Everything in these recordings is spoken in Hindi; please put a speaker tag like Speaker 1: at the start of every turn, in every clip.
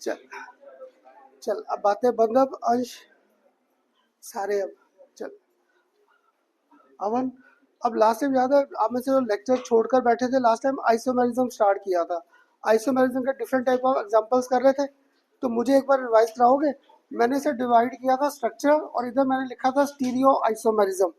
Speaker 1: चल चल अब बातें बंद, अब अंश सारे अब चल अमन। अब लास्ट टाइम याद है आप में से जो लेक्चर छोड़कर बैठे थे, लास्ट टाइम आइसोमेरिज्म स्टार्ट किया था। आइसोमेरिज्म के डिफरेंट टाइप ऑफ एग्जांपल्स कर रहे थे, तो मुझे एक बार रिवाइज कराओगे? मैंने इसे डिवाइड किया था स्ट्रक्चर, और इधर मैंने लिखा था स्टीरियो आइसोमेरिज्म,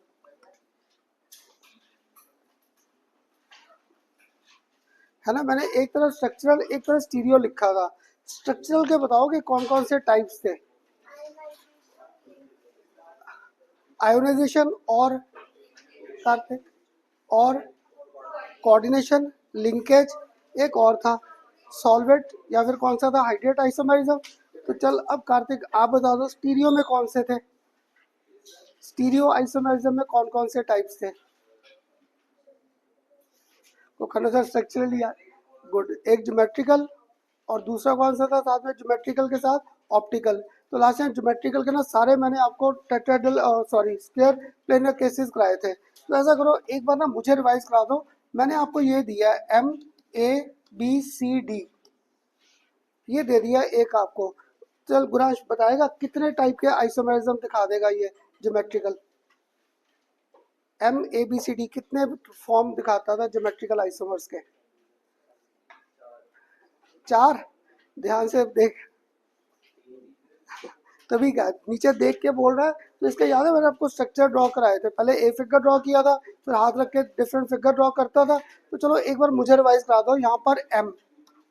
Speaker 1: है ना। मैंने एक तरफ स्ट्रक्चरल एक तरफ स्टीरियो लिखा था। स्ट्रक्चरल के बताओगे कौन कौन से टाइप्स थे? आयोनाइजेशन और कार्तिक, और कोऑर्डिनेशन, लिंकेज, एक और था सॉल्वेट, या फिर कौन सा था, हाइड्रेट आइसोमेरिज्म। तो चल अब कार्तिक आप बता दो स्टीरियो में कौन से थे, स्टीरियो आइसोमेरिज्म में कौन कौन से टाइप्स थे? तो खन्ना सर स्ट्रक्चरल लिया, गुड। एक ज्योमेट्रिकल, और दूसरा कौन सा था साथ में ज्योमेट्रिकल के साथ? ऑप्टिकल। तो लास्ट टाइम ज्योमेट्रिकल के ना सारे मैंने आपको tetrahedral sorry square planar cases कराए थे। तो ऐसा करो एक बार ना मुझे रिवाइज करा दो। मैंने आपको ये दिया है MABCD, ये दे दिया एक आपको। चल गुरांश बताएगा कितने टाइप के आइसोमेरिज्म दिखा देगा ये ज्योमेट्रिकल? MABCD कितने फॉर्म दिखाता था ज्योमेट्रिकल आइसोमर्स के? 4। ध्यान से देख, तभी क्या नीचे देख के बोल रहा है। तो इसका याद है मैंने आपको स्ट्रक्चर ड्रॉ कराए थे, पहले ए फिगर ड्रॉ किया था, फिर हाथ रख के डिफरेंट फिगर ड्रॉ करता था। तो चलो एक बार मुझे रिवाइज करा दो। यहाँ पर M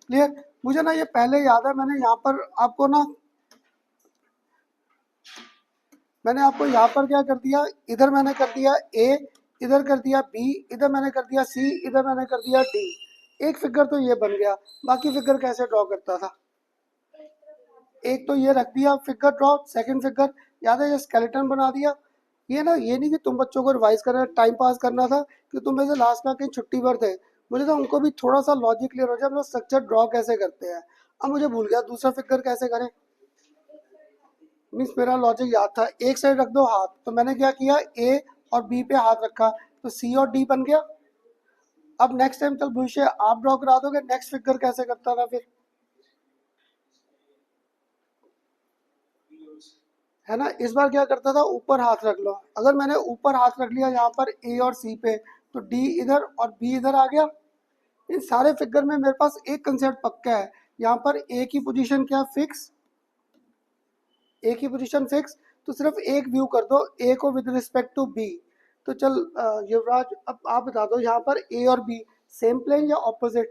Speaker 1: क्लियर, मुझे ना ये पहले याद है, मैंने यहाँ पर आपको ना मैंने आपको यहाँ पर क्या कर दिया, इधर मैंने कर दिया A, इधर कर दिया B, इधर मैंने कर दिया C, इधर मैंने कर दिया D। एक फिगर तो ये बन गया, बाकी फिगर कैसे ड्रॉ करता था? एक तो ये रख दिया फिगर ड्रॉ, सेकंड फिगर याद है ये स्केलेटन बना दिया। ये ना ये नहीं कि तुम बच्चों को रिवाइज करना टाइम पास करना था, कि तुम में से लास्ट में कहीं छुट्टी पर थे, मुझे तो उनको भी थोड़ा सा लॉजिक क्लियर हो जाए हम लोग स्ट्रक्चर ड्रॉ कैसे करते हैं। अब मुझे भूल गया दूसरा फिगर कैसे करें, मीन्स मेरा लॉजिक याद था। एक साइड रख दो हाथ, तो मैंने क्या किया A और B पे हाथ रखा, तो C और D बन गया। अब नेक्स्ट टाइम कल भविष्य आप ड्रॉ करा दोगे, नेक्स्ट फिगर कैसे करता था फिर, है ना। इस बार क्या करता था, ऊपर हाथ रख लो। अगर मैंने ऊपर हाथ रख लिया यहाँ पर A और C पे, तो D इधर और B इधर आ गया। इन सारे फिगर में मेरे पास एक कंसेप्ट पक्का है, यहाँ पर A की पोजीशन क्या फिक्स, A की पोजीशन फिक्स। तो सिर्फ एक व्यू कर दो A को विद रिस्पेक्ट टू B। तो चल युवराज अब आप बता दो यहाँ पर A और B सेम प्लेन या ऑपोजिट?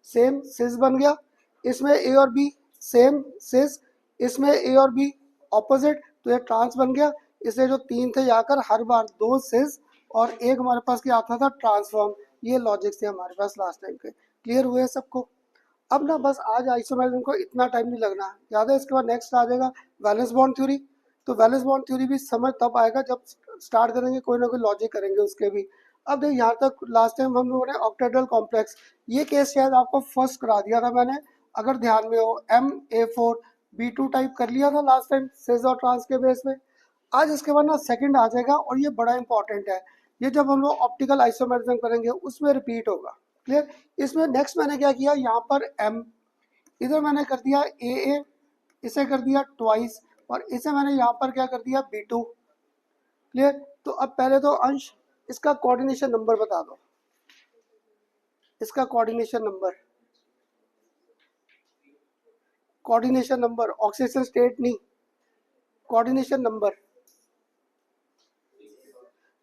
Speaker 1: सेम, सिस बन गया। इसमें A और B सेम सिस, इसमें A और B ऑपोजिट, तो ये ट्रांस बन गया। इसलिए जो तीन थे यहाँ कर हर बार दो सिस और एक हमारे पास क्या आता था, ट्रांसफॉर्म। ये लॉजिक थे हमारे पास लास्ट टाइम के। क्लियर हुए सबको? अब ना बस आज आइसोमेरिज्म को इतना टाइम नहीं लगना, याद है इसके बाद नेक्स्ट आ जाएगा वैलेंस बॉन्ड थ्योरी। तो वैलेंस बॉन्ड थ्योरी भी समझ तब आएगा जब स्टार्ट करेंगे, कोई ना कोई लॉजिक करेंगे उसके भी। अब देख यहाँ तक लास्ट टाइम हम लोगों ने ऑक्टेड्रल कॉम्प्लेक्स, ये केस शायद आपको फर्स्ट करा दिया था मैंने, अगर ध्यान में हो। MA4B2 टाइप कर लिया था लास्ट टाइम सिस और ट्रांस के बेस में। आज इसके बाद ना सेकंड आ जाएगा, और ये बड़ा इंपॉर्टेंट है। ये जब हम लोग ऑप्टिकल आइसोमेरिज्म करेंगे उसमें रिपीट होगा। क्लियर? इसमें नेक्स्ट मैंने क्या किया, यहाँ पर M, इधर मैंने कर दिया AA, इसे कर दिया ट्वाइस, और इसे मैंने यहाँ पर क्या कर दिया B2। क्लियर? तो अब पहले तो अंश इसका कोऑर्डिनेशन नंबर बता दो, इसका coordination number, coordination number, oxidation state नहीं, कोऑर्डिनेशन नंबर,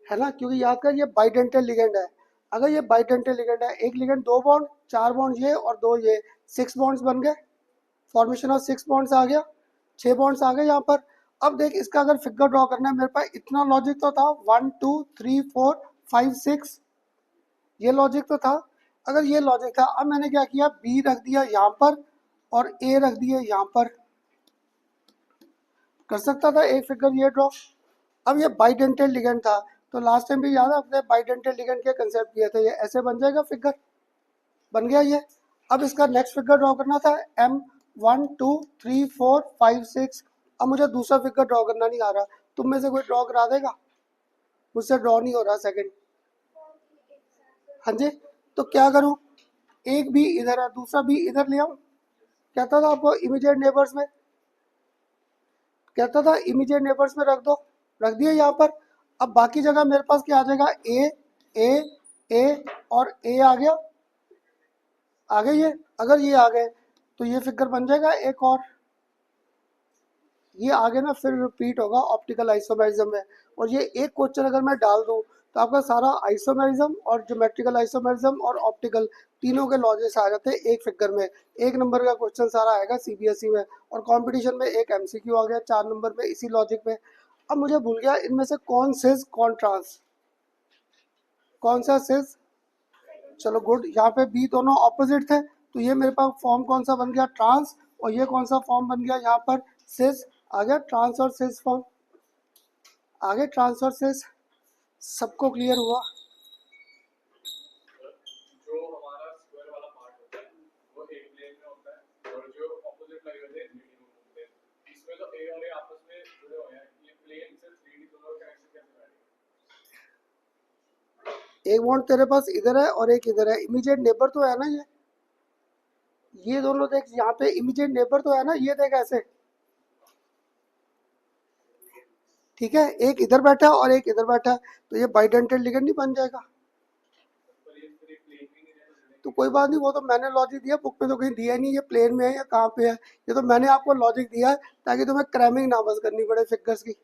Speaker 1: है ना। क्योंकि याद कर ये बाइडेंटल लिगेंड है। अगर ये बाइडेंटल लिगेंड है, एक लिगेंड दो बॉन्ड, चार बॉन्ड ये और दो ये, 6 बॉन्ड्स बन गए, फॉर्मेशन ऑफ 6 बॉन्ड्स आ गया, 6 बॉन्ड्स आ गए यहाँ पर। अब देख इसका अगर फिगर ड्रॉ करना है, मेरे पास इतना लॉजिक तो था, 1 2 3 4 5 6, ये लॉजिक तो था। अगर ये लॉजिक था, अब मैंने क्या किया, बी रख दिया यहाँ पर और ए रख दिया यहाँ पर, कर सकता था एक फिगर ये ड्रॉ। अब ये बाइडेंटल लिगेंड था, तो लास्ट टाइम भी याद है अपने बाइडेंटल लिगेंड के कंसेप्ट किए थे, ये ऐसे बन जाएगा फिगर, बन गया ये। अब इसका नेक्स्ट फिगर ड्रॉ करना था M1 2 3 4 5 6। अब मुझे दूसरा फिगर ड्रॉ करना नहीं आ रहा, तुम में से कोई ड्रॉ करा देगा? मुझसे ड्रॉ नहीं हो रहा सेकंड। हाँ जी, तो क्या करूँ, एक भी इधर है दूसरा भी इधर ले आऊँ, कहता था आपको इमीडिएट नेबर्स में, कहता था इमीडिएट नेबर्स में रख दो, रख दिया यहाँ पर। अब बाकी जगह मेरे पास क्या आ जाएगा, ए ए और ए आ गया, आ गए ये। अगर ये आ गए तो ये फिगर बन जाएगा एक और, ये आगे ना फिर रिपीट होगा ऑप्टिकल आइसोमेरिज्म में। और ये एक क्वेश्चन अगर मैं डाल दूं तो आपका सारा आइसोमेरिज्म और ज्योमेट्रिकल आइसोमेरिज्म और ऑप्टिकल तीनों के लॉजिक्स आ जाते हैं एक फिगर में। एक नंबर का क्वेश्चन सारा आएगा सीबीएसई में, और कंपटीशन में एक एमसीक्यू आ गया 4 नंबर में इसी लॉजिक में। अब मुझे भूल गया इनमें से कौन सिस कौन ट्रांस, कौन सा सिस, चलो गुड। यहाँ पे बी दोनों ऑपोजिट थे, तो ये मेरे पास फॉर्म कौन सा बन गया, ट्रांस। और ये कौन सा फॉर्म बन गया यहाँ पर, सिस। आ गया ट्रांस और सिस फॉर्म, आगे ट्रांस और सिस। सबको क्लियर हुआ?
Speaker 2: जो हमारा स्क्वायर वाला पार्ट होता है वो एक प्लेन में होता है, और जो ऑपोजिट लगे होते हैं इंफिनिटी में होते हैं। इसमें तो ए और ए आपस में जुड़े हुए हैं, ये प्लेन से 3D दोनों का कनेक्शन कैसे बैठेगा?
Speaker 1: एक पॉइंट तेरे पास इधर है और एक इधर है, इमीडिएट नेबर तो है ना ये दोनों देख, यहाँ पे इमीडिएट नेबर तो है ना, ये देख ऐसे, ठीक है। एक इधर बैठा है और एक इधर बैठा है, तो ये बाइडेंटेड लिगेंड नहीं बन जाएगा? तो कोई बात नहीं, वो तो मैंने लॉजिक दिया, बुक में तो कहीं दिया नहीं ये प्लेन में है या कहाँ पे है। ये तो मैंने आपको लॉजिक दिया है ताकि तुम्हें क्रैमिंग ना बस करनी पड़े फिगर्स की।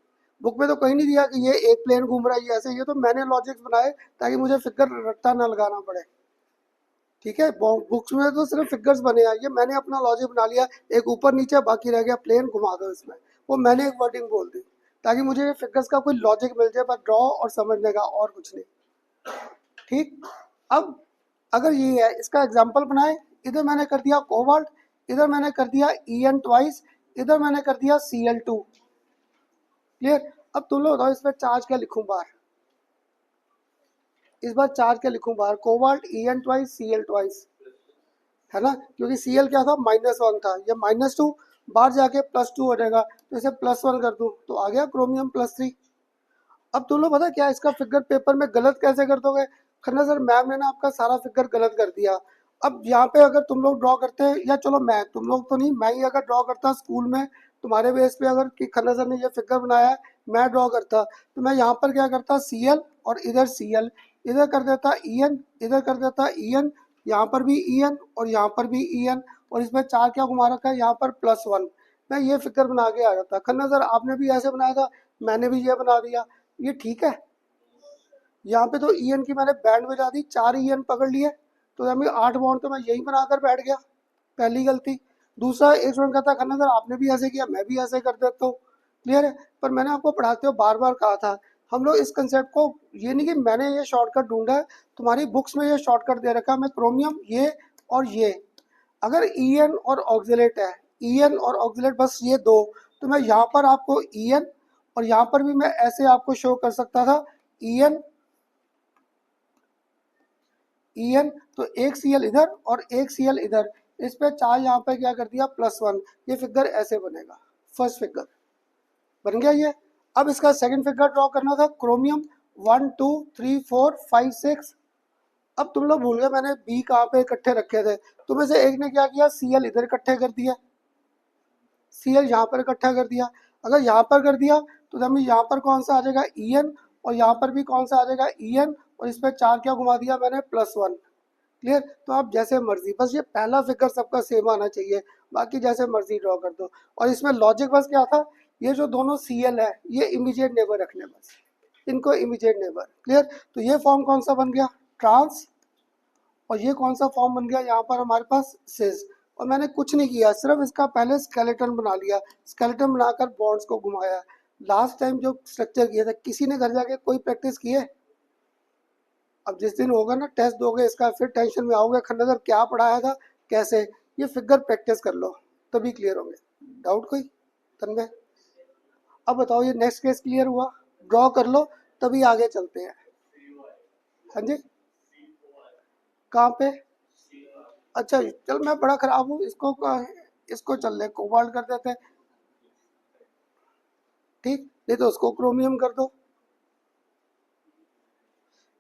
Speaker 1: बुक में तो कहीं नहीं दिया कि ये एक प्लेन घूम रहा है ये ऐसे, ये तो मैंने लॉजिक्स बनाए ताकि मुझे फिगर रट्टा ना लगाना पड़े, ठीक है। बुक्स में तो सिर्फ फिगर्स बने हैं, ये मैंने अपना लॉजिक बना लिया। एक ऊपर नीचे बाकी रह गया प्लेन, घुमा दो इसमें, वो मैंने एक वर्डिंग बोल दी ताकि मुझे फिगर्स का कोई लॉजिक मिल जाए बस ड्रॉ और समझने का, और कुछ नहीं, ठीक। अब अगर ये है, इसका एग्जाम्पल बनाए, इधर मैंने कर दिया कोबाल्ट, इधर मैंने कर दिया EN ट्वाइस, इधर मैंने कर दिया Cl2, क्लियर। अब तुम लोग बताओ इस पर चार्ज क्या लिखूं बाहर, इस बार चार्ज क्या लिखूं बाहर, cobalt EN twice Cl twice, है ना, क्योंकि Cl क्या था, -1 था, ये -2, बाहर जाके +2 हो जाएगा, तो इसे +1 कर दूं तो आ गया क्रोमियम +3। अब तुम लोग पता क्या इसका फिगर पेपर में गलत कैसे कर दोगे, खन्ना सर मैम ने ना आपका सारा फिगर गलत कर दिया। अब यहाँ पे अगर तुम लोग ड्रॉ करते हैं, या चलो मैं, तुम लोग तो नहीं, मैं ही अगर ड्रॉ करता स्कूल में तुम्हारे बेस पे, अगर कि खन्ना सर ने ये फिगर बनाया है मैं ड्रॉ करता, तो मैं यहाँ पर क्या करता, Cl और इधर Cl, इधर कर देता En, इधर कर देता En, यहाँ पर भी En और यहाँ पर भी En, और इसमें चार क्या घुमा रखा है यहाँ पर +1। मैं ये फिगर बना के आ जाता। खन्ना सर आपने भी ऐसे बनाया था, मैंने भी ये बना दिया, ये ठीक है। यहाँ पे तो EN की मैंने बैंड बजा दी, 4 EN पकड़ लिए, तो अभी 8 बॉन्ड तो मैं यही बनाकर बैठ गया, पहली गलती। दूसरा, एक स्टूडेंट कहता है खन्ना सर आपने भी ऐसे किया, मैं भी ऐसे कर देता हूँ, क्लियर है। पर मैंने आपको पढ़ाते हो बार बार कहा था, हम लोग इस कंसेप्ट को, ये नहीं कि मैंने ये शॉर्टकट ढूंढा है, तुम्हारी बुक्स में ये शॉर्टकट दे रखा है, मैं क्रोमियम ये और ये, अगर EN और ऑक्सिलेट है, EN और ऑक्सिलेट बस ये दो, तो मैं यहाँ पर आपको EN, और यहाँ पर भी मैं ऐसे आपको शो कर सकता था EN EN, तो एक Cl इधर और एक Cl इधर, इस पे चार यहाँ पे क्या कर दिया +1, ये फिगर ऐसे बनेगा, फर्स्ट फिगर बन गया ये। अब इसका सेकंड फिगर ड्रॉ करना था, क्रोमियम 1 2 3 4 5 6। अब तुम लोग भूल गए मैंने बी कहाँ पे इकट्ठे रखे थे, तुम्हें से एक ने क्या किया, Cl इधर इकट्ठे कर दिया, Cl यहाँ पर इकट्ठा कर दिया। अगर यहाँ पर कर दिया तो हमें यहाँ पर कौन सा आ जाएगा En, और यहाँ पर भी कौन सा आ जाएगा En, और इस पर चार क्या घुमा दिया मैंने +1, क्लियर। तो आप जैसे मर्जी, बस ये पहला फिगर सबका सेम आना चाहिए, बाकी जैसे मर्जी ड्रॉ कर दो। और इसमें लॉजिक बस क्या था, ये जो दोनों Cl है ये इमीडिएट नेबर रखने, बस इनको इमीडिएट नेबर, क्लियर। तो ये फॉर्म कौन सा बन गया, ट्रांस, और ये कौन सा फॉर्म बन गया यहाँ पर हमारे पास, सिस। और मैंने कुछ नहीं किया, सिर्फ इसका पहले स्केलेटन बना लिया, स्केलेटन बनाकर बॉन्ड्स को घुमाया। लास्ट टाइम जो स्ट्रक्चर किया था, किसी ने घर जाके कोई प्रैक्टिस की है? अब जिस दिन होगा ना टेस्ट दोगे इसका, फिर टेंशन में आओगे खन्ना सर क्या पढ़ाया था कैसे। ये फिगर प्रैक्टिस कर लो तभी क्लियर होंगे। डाउट कोई तन्मय? अब बताओ ये नेक्स्ट केस क्लियर हुआ, ड्रॉ कर लो तभी आगे चलते हैं। हाँ जी, कहाँ पे? अच्छा चल, मैं बड़ा खराब हूँ, इसको चल ले कोबाल्ट कर देते हैं, ठीक, नहीं तो उसको क्रोमियम कर दो।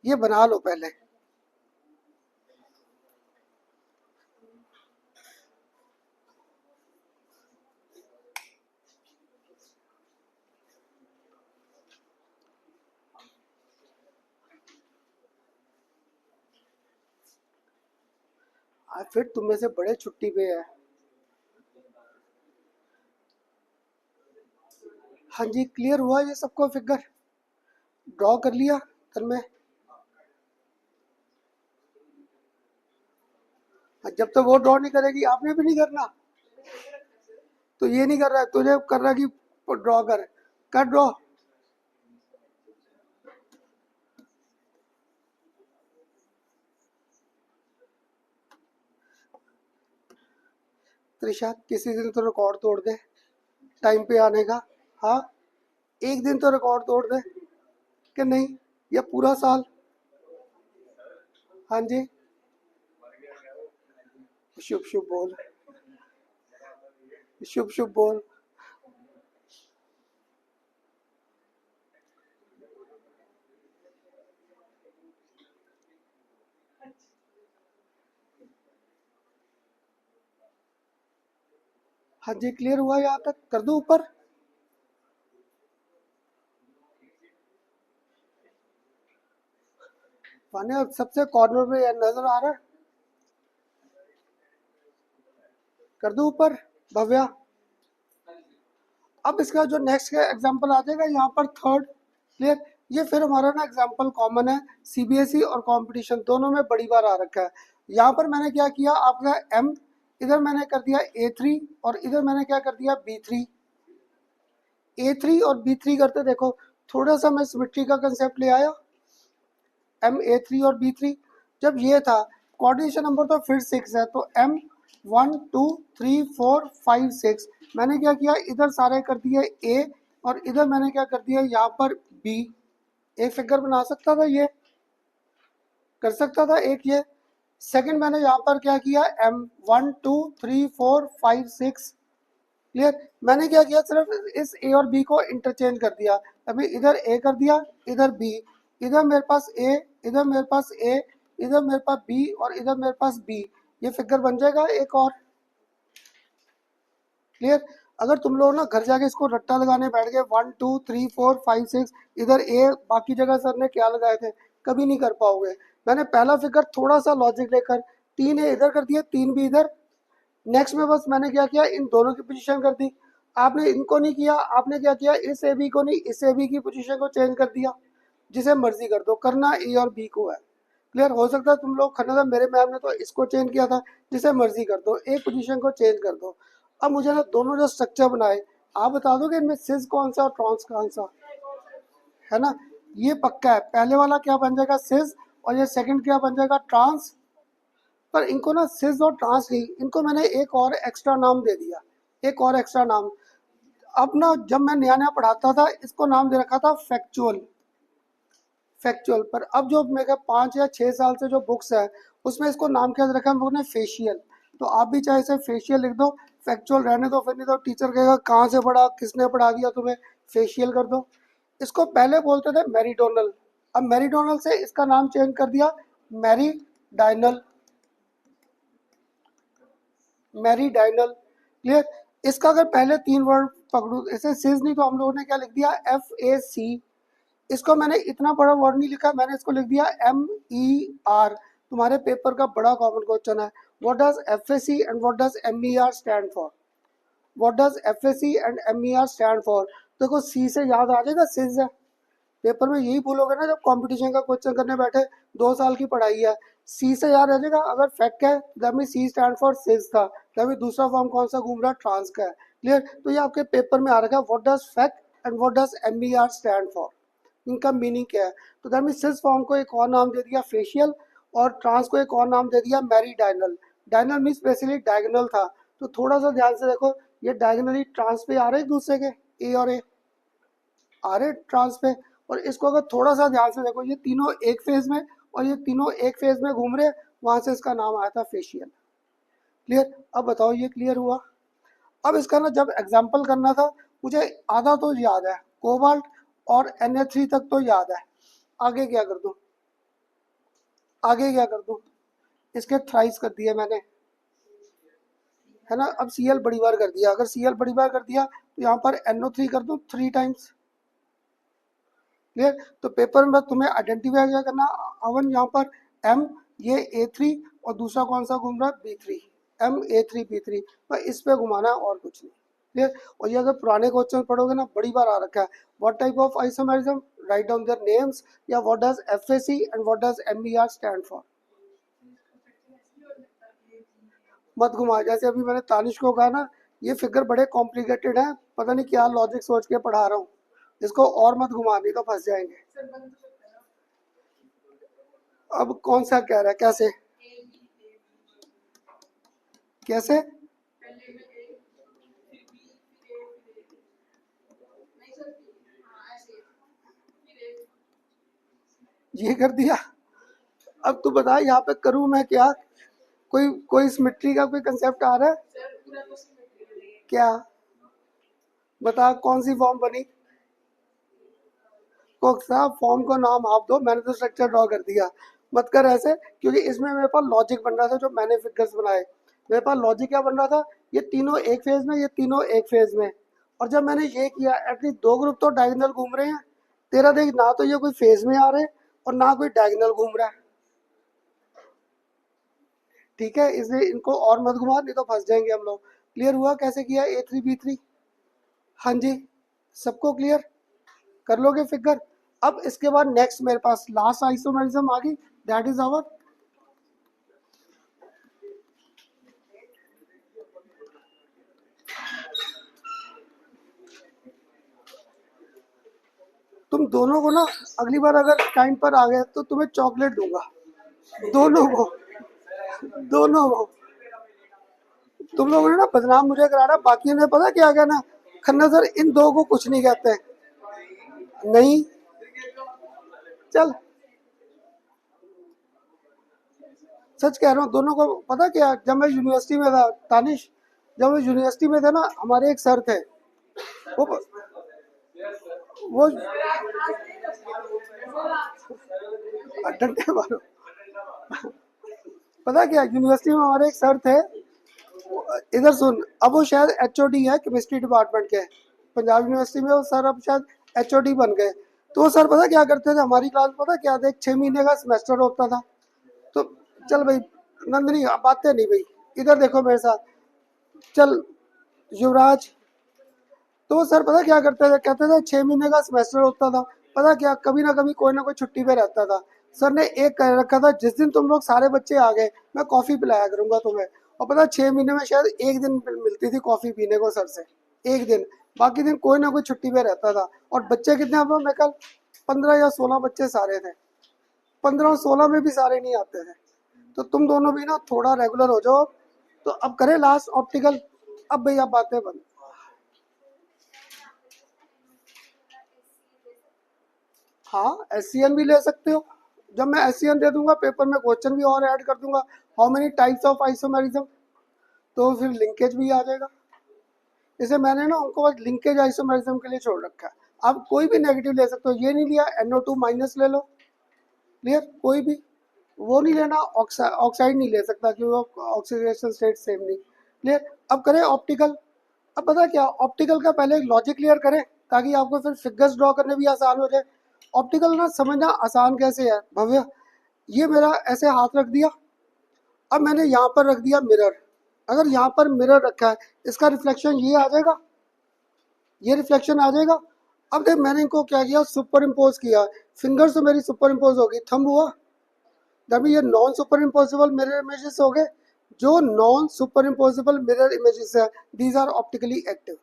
Speaker 1: ये बना लो पहले, फिर तुम में से बड़े छुट्टी पे है। हाँ जी, क्लियर हुआ ये सबको फिगर? ड्रॉ कर लिया घर में? जब तक वो ड्रॉ नहीं करेगी आपने भी नहीं करना। तो ये नहीं कर रहा है, तुझे कर रहा है कि ड्रॉ कर ड्रॉ। त्रिशा किसी दिन तो रिकॉर्ड तोड़ दे टाइम पे आने का। हाँ, एक दिन तो रिकॉर्ड तोड़ दे कि नहीं, या पूरा साल। हाँ जी, शुभ शुभ बोल, शुभ शुभ बोल। हाँ जी, क्लियर हुआ यहाँ तक? कर दूं ऊपर? माने अब सबसे कॉर्नर में नजर आ रहा है? कर दूं ऊपर भव्या? अब इसका जो नेक्स्ट का एग्जांपल आ जाएगा यहाँ पर थर्ड। क्लियर? ये फिर हमारा ना एग्जांपल कॉमन है, सीबीएसई और कंपटीशन दोनों में बड़ी बार आ रखा है। यहाँ पर मैंने क्या किया, आपका एम इधर मैंने कर दिया A3 और इधर मैंने क्या कर दिया B3। A3 और B3 करते देखो, थोड़ा सा मैं सिमेट्री का कंसेप्ट ले आया। MA3 और B3, जब ये था कोऑर्डिनेशन नंबर तो फिर 6 है, तो M1 2 3 4 5 6 मैंने क्या किया, इधर सारे कर दिए A और इधर मैंने क्या कर दिया यहाँ पर B। एक फिगर बना सकता था, ये कर सकता था एक ये। सेकंड मैंने यहाँ पर क्या किया, M1 2 3 4 5 6। क्लियर? मैंने क्या किया, सिर्फ इस ए और बी को इंटरचेंज कर दिया। अभी इधर ए कर दिया, इधर बी, इधर मेरे पास ए, इधर मेरे पास ए, इधर मेरे पास बी और इधर मेरे पास बी। ये फिगर बन जाएगा एक और। क्लियर? अगर तुम लोग ना घर जाके इसको रट्टा लगाने बैठ गए 1 2 3 4 5 6, इधर ए बाकी जगह सर ने क्या लगाए थे, कभी नहीं कर पाओगे। मैंने पहला फिगर थोड़ा सा लॉजिक लेकर 3 ए इधर कर दिया, 3 बी इधर। नेक्स्ट में बस मैंने क्या किया, इन दोनों की पोजीशन कर दी। आपने इनको नहीं किया, आपने क्या किया, इस ए बी को नहीं, इस ए बी की पोजीशन को चेंज कर दिया। जिसे मर्जी कर दो, करना ए और बी को है। क्लियर? हो सकता है तुम लोग खन्ना था, मेरे मैम ने तो इसको चेंज किया था, जिसे मर्जी कर दो, एक पोजीशन को चेंज कर दो। अब मुझे ना दोनों जो स्ट्रक्चर बनाए, आप बता दो कि इनमें सिस कौन सा और ट्रांस कौन सा है ना। ये पक्का है, पहले वाला क्या बन जाएगा, सिस, और ये सेकंड क्या बन जाएगा, ट्रांस। पर इनको ना सिस और ट्रांस नहीं, इनको मैंने एक और एक्स्ट्रा नाम दे दिया, एक और एक्स्ट्रा नाम। अब ना जब मैं नया नया पढ़ाता था, इसको नाम दे रखा था फैक्चुअल। फैक्चुअल पर अब जो मेरे 5 या 6 साल से जो बुक्स है, उसमें इसको नाम क्या दे रखा है हम लोगों ने, फेशियल। तो आप भी चाहे इसे फेशियल लिख दो, फैक्चुअल रहने दो, फिर नहीं तो टीचर कहेगा कहाँ से पढ़ा, किसने पढ़ा दिया तुम्हें, फेशियल कर दो। इसको पहले बोलते थे मैरीडोनल, अब मैरीडोनल से इसका नाम चेंज कर दिया मैरीडाइनल। मैरीडाइनल। क्लियर? इसका अगर पहले 3 वर्ड पकड़ू, इसे सिज नहीं तो हम लोगों ने क्या लिख दिया, FAC। इसको मैंने इतना बड़ा वर्ड नहीं लिखा, मैंने इसको लिख दिया MER। तुम्हारे पेपर का बड़ा कॉमन क्वेश्चन है, what does FAC and what does MER stand for. What does FAC and MER stand for. देखो सी से याद आ जाएगा सिज है, पेपर में यही भूलोगे ना जब कंपटीशन का क्वेश्चन करने बैठे, 2 साल की पढ़ाई है, सी से याद रह जाएगा। अगर फैक्ट है जब सी स्टैंड फॉर सिज था, तभी दूसरा फॉर्म कौन सा घूम रहा, ट्रांस का है। क्लियर? तो ये आपके पेपर में आ रखा है, what does fact and what does MER stand for, इनका मीनिंग क्या है। तो दैट मीन सिस फॉर्म को एक और नाम दे दिया फेशियल, और ट्रांस को एक और नाम दे दिया मैरीडाइनल। डाइनल मीन्स बेसिकली डायगोनल था। तो थोड़ा सा ध्यान से देखो, ये डायगोनली ट्रांस पे आ रहे एक दूसरे के, ए और ए आ रहे ट्रांस पे। और इसको अगर थोड़ा सा ध्यान से देखो, ये तीनों एक फेज में और ये तीनों एक फेज में घूम रहे, वहां से इसका नाम आया था फेशियल। क्लियर? अब बताओ ये क्लियर हुआ? अब इसका ना जब एग्जाम्पल करना था, मुझे आधा तो याद है, कोबाल्ट और Na3 तक तो याद है। आगे क्या कर दूं, आगे क्या कर दूं, इसके थ्राइस कर दिए मैंने, है ना। अब Cl बड़ी बार कर दिया, अगर Cl बड़ी बार कर दिया तो यहाँ पर NO3 कर दूं 3 टाइम्स। क्लियर? तो पेपर में तुम्हें आइडेंटिफाई क्या करना, अवन यहाँ पर M, ये A3 और दूसरा कौन सा घूम रहा है, B3, MA3B3, बस इस पे घुमाना है और कुछ नहीं। क्लियर। और ये अगर पुराने क्वेश्चन पढ़ोगे ना, बड़ी बार आ रखा है, what type of isomerism, write down their names, या what does FAC and what does MER stand for. मत घुमा, जैसे अभी मैंने तानिश को कहा ना, ये फिगर बड़े कॉम्प्लिकेटेड है, पता नहीं क्या लॉजिक सोच के पढ़ा रहा हूँ, इसको और मत घुमा, नहीं तो फंस जाएंगे। अब कौन सा कह रहा है, कैसे कैसे, ये कर दिया। अब तू बता यहाँ पे करूँ मैं क्या, कोई कोई सिमेट्री का कोई कंसेप्ट आ रहा है क्या, बता कौन सी फॉर्म बनी। कोक साहब फॉर्म को नाम आप दो, मैंने तो स्ट्रक्चर ड्रॉ कर दिया। मत कर ऐसे, क्योंकि इसमें मेरे पास लॉजिक बन रहा था, जो मैंने फिगर्स बनाए मेरे पास लॉजिक क्या बन रहा था, ये तीनों एक फेज में, ये तीनों एक फेज में। और जब मैंने ये किया, एटलीस्ट दो ग्रुप तो डायगोनल घूम रहे हैं। तेरा देख, ना तो ये कोई फेज में आ रहे और ना कोई डायगोनल घूम रहा है। ठीक है, इसलिए इनको और मत घुमा, नहीं तो फंस जाएंगे हम लोग। क्लियर हुआ कैसे किया A3B3। हाँ जी, सबको क्लियर, कर लोगे फिगर। अब इसके बाद नेक्स्ट मेरे पास लास्ट आइसोमेरिज्म आ गई, दैट इज आवर तुम दोनों को ना, अगली बार अगर टाइम पर आ गए तो तुम्हें चॉकलेट दूंगा, दोनों को, दोनों को। तुम लोगों ने ना बदनाम मुझे कराना, बाकी ने पता क्या कहना, खन्ना सर इन दो को कुछ नहीं कहते। नहीं, चल सच कह रहा हूँ, दोनों को पता क्या, जब मैं यूनिवर्सिटी में था तानिश, जब मैं यूनिवर्सिटी में था ना, हमारे एक सर थे, वो डंडे मारो। पता क्या, यूनिवर्सिटी में हमारे एक सर थे, इधर सुन, अब वो शायद HOD है केमिस्ट्री डिपार्टमेंट के, पंजाब यूनिवर्सिटी में वो सर अब शायद HOD बन गए। तो वो सर पता क्या करते थे, हमारी क्लास पता क्या था, 6 महीने का सेमेस्टर होता था। तो चल भाई नंदनी, अब बातें नहीं भाई, इधर देखो मेरे साथ, चल युवराज। तो वो सर पता क्या करते थे, कहते थे 6 महीने का सेमेस्टर होता था, पता क्या कभी ना कोई छुट्टी पे रहता था। सर ने एक कह रखा था, जिस दिन तुम लोग सारे बच्चे आ गए मैं कॉफ़ी पिलाया करूंगा तुम्हें। और पता 6 महीने में शायद एक दिन मिलती थी कॉफ़ी पीने को सर से, एक दिन, बाकी दिन कोई ना कोई छुट्टी पे रहता था। और बच्चे कितने, अब मैं कल 15 या 16 बच्चे सारे थे, 15 और 16 में भी सारे नहीं आते थे। तो तुम दोनों भी ना थोड़ा रेगुलर हो जाओ। तो अब करें लास्ट ऑप्टिकल, अब भैया बातें बंद। हाँ, SCN भी ले सकते हो, जब मैं SCN दे दूंगा पेपर में क्वेश्चन भी और ऐड कर दूंगा, how many types of isomerism, तो फिर लिंकेज भी आ जाएगा। इसे मैंने ना उनको बस लिंकेज आइसोमेरिज्म के लिए छोड़ रखा है। आप कोई भी नेगेटिव ले सकते हो, ये नहीं लिया NO2 माइनस ले लो। क्लियर, कोई भी वो नहीं लेना, ऑक्साइड नहीं ले सकता क्योंकि वो ऑक्सीडेशन स्टेट सेम नहीं। क्लियर। अब करें ऑप्टिकल। अब पता क्या, ऑप्टिकल का पहले लॉजिक क्लियर करें, ताकि आपको फिर फिगर्स ड्रॉ करने भी आसान हो जाए। ऑप्टिकल ना समझना आसान कैसे है भव्य, ये मेरा ऐसे हाथ रख दिया, अब मैंने यहाँ पर रख दिया मिरर। अगर यहाँ पर मिरर रखा है, इसका रिफ्लेक्शन ये आ जाएगा, ये रिफ्लेक्शन आ जाएगा। अब देख मैंने इनको क्या किया, सुपर इम्पोज किया, फिंगर्स तो मेरी सुपर इम्पोज होगी, थंब हुआ, तभी ये non super imposable mirror images हो गए। जो non super imposable mirror images है, दीज आर ऑप्टिकली एक्टिव।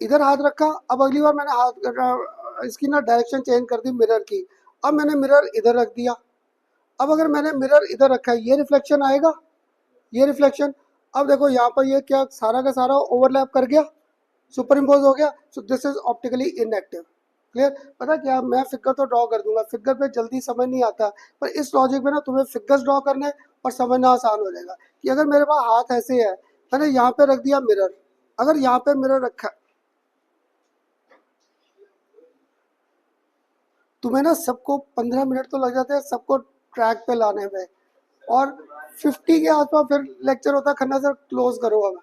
Speaker 1: इधर हाथ रखा, अब अगली बार मैंने हाथ इसकी ना डायरेक्शन चेंज कर दी मिरर की, अब मैंने मिरर इधर रख दिया। अब अगर मैंने मिरर इधर रखा है, ये रिफ्लेक्शन आएगा, ये रिफ्लेक्शन। अब देखो यहाँ पर ये क्या सारा का सारा ओवरलैप कर गया, सुपर इम्पोज हो गया, so this is optically inactive. Clear. पता क्या, मैं फिगर तो ड्रॉ कर दूंगा, फिगर पे जल्दी समझ नहीं आता, पर इस लॉजिक में ना तुम्हें फिगर्स ड्रॉ करने और समझना आसान हो जाएगा। कि अगर मेरे पास हाथ ऐसे है, मैंने यहाँ पे रख दिया मिरर, अगर यहाँ पे मिरर रखा, तुम्हें ना सबको 15 मिनट तो लग जाते हैं सबको ट्रैक पे लाने में, और 50 के आसपास फिर लेक्चर होता है, खन्ना सर क्लोज करो अब,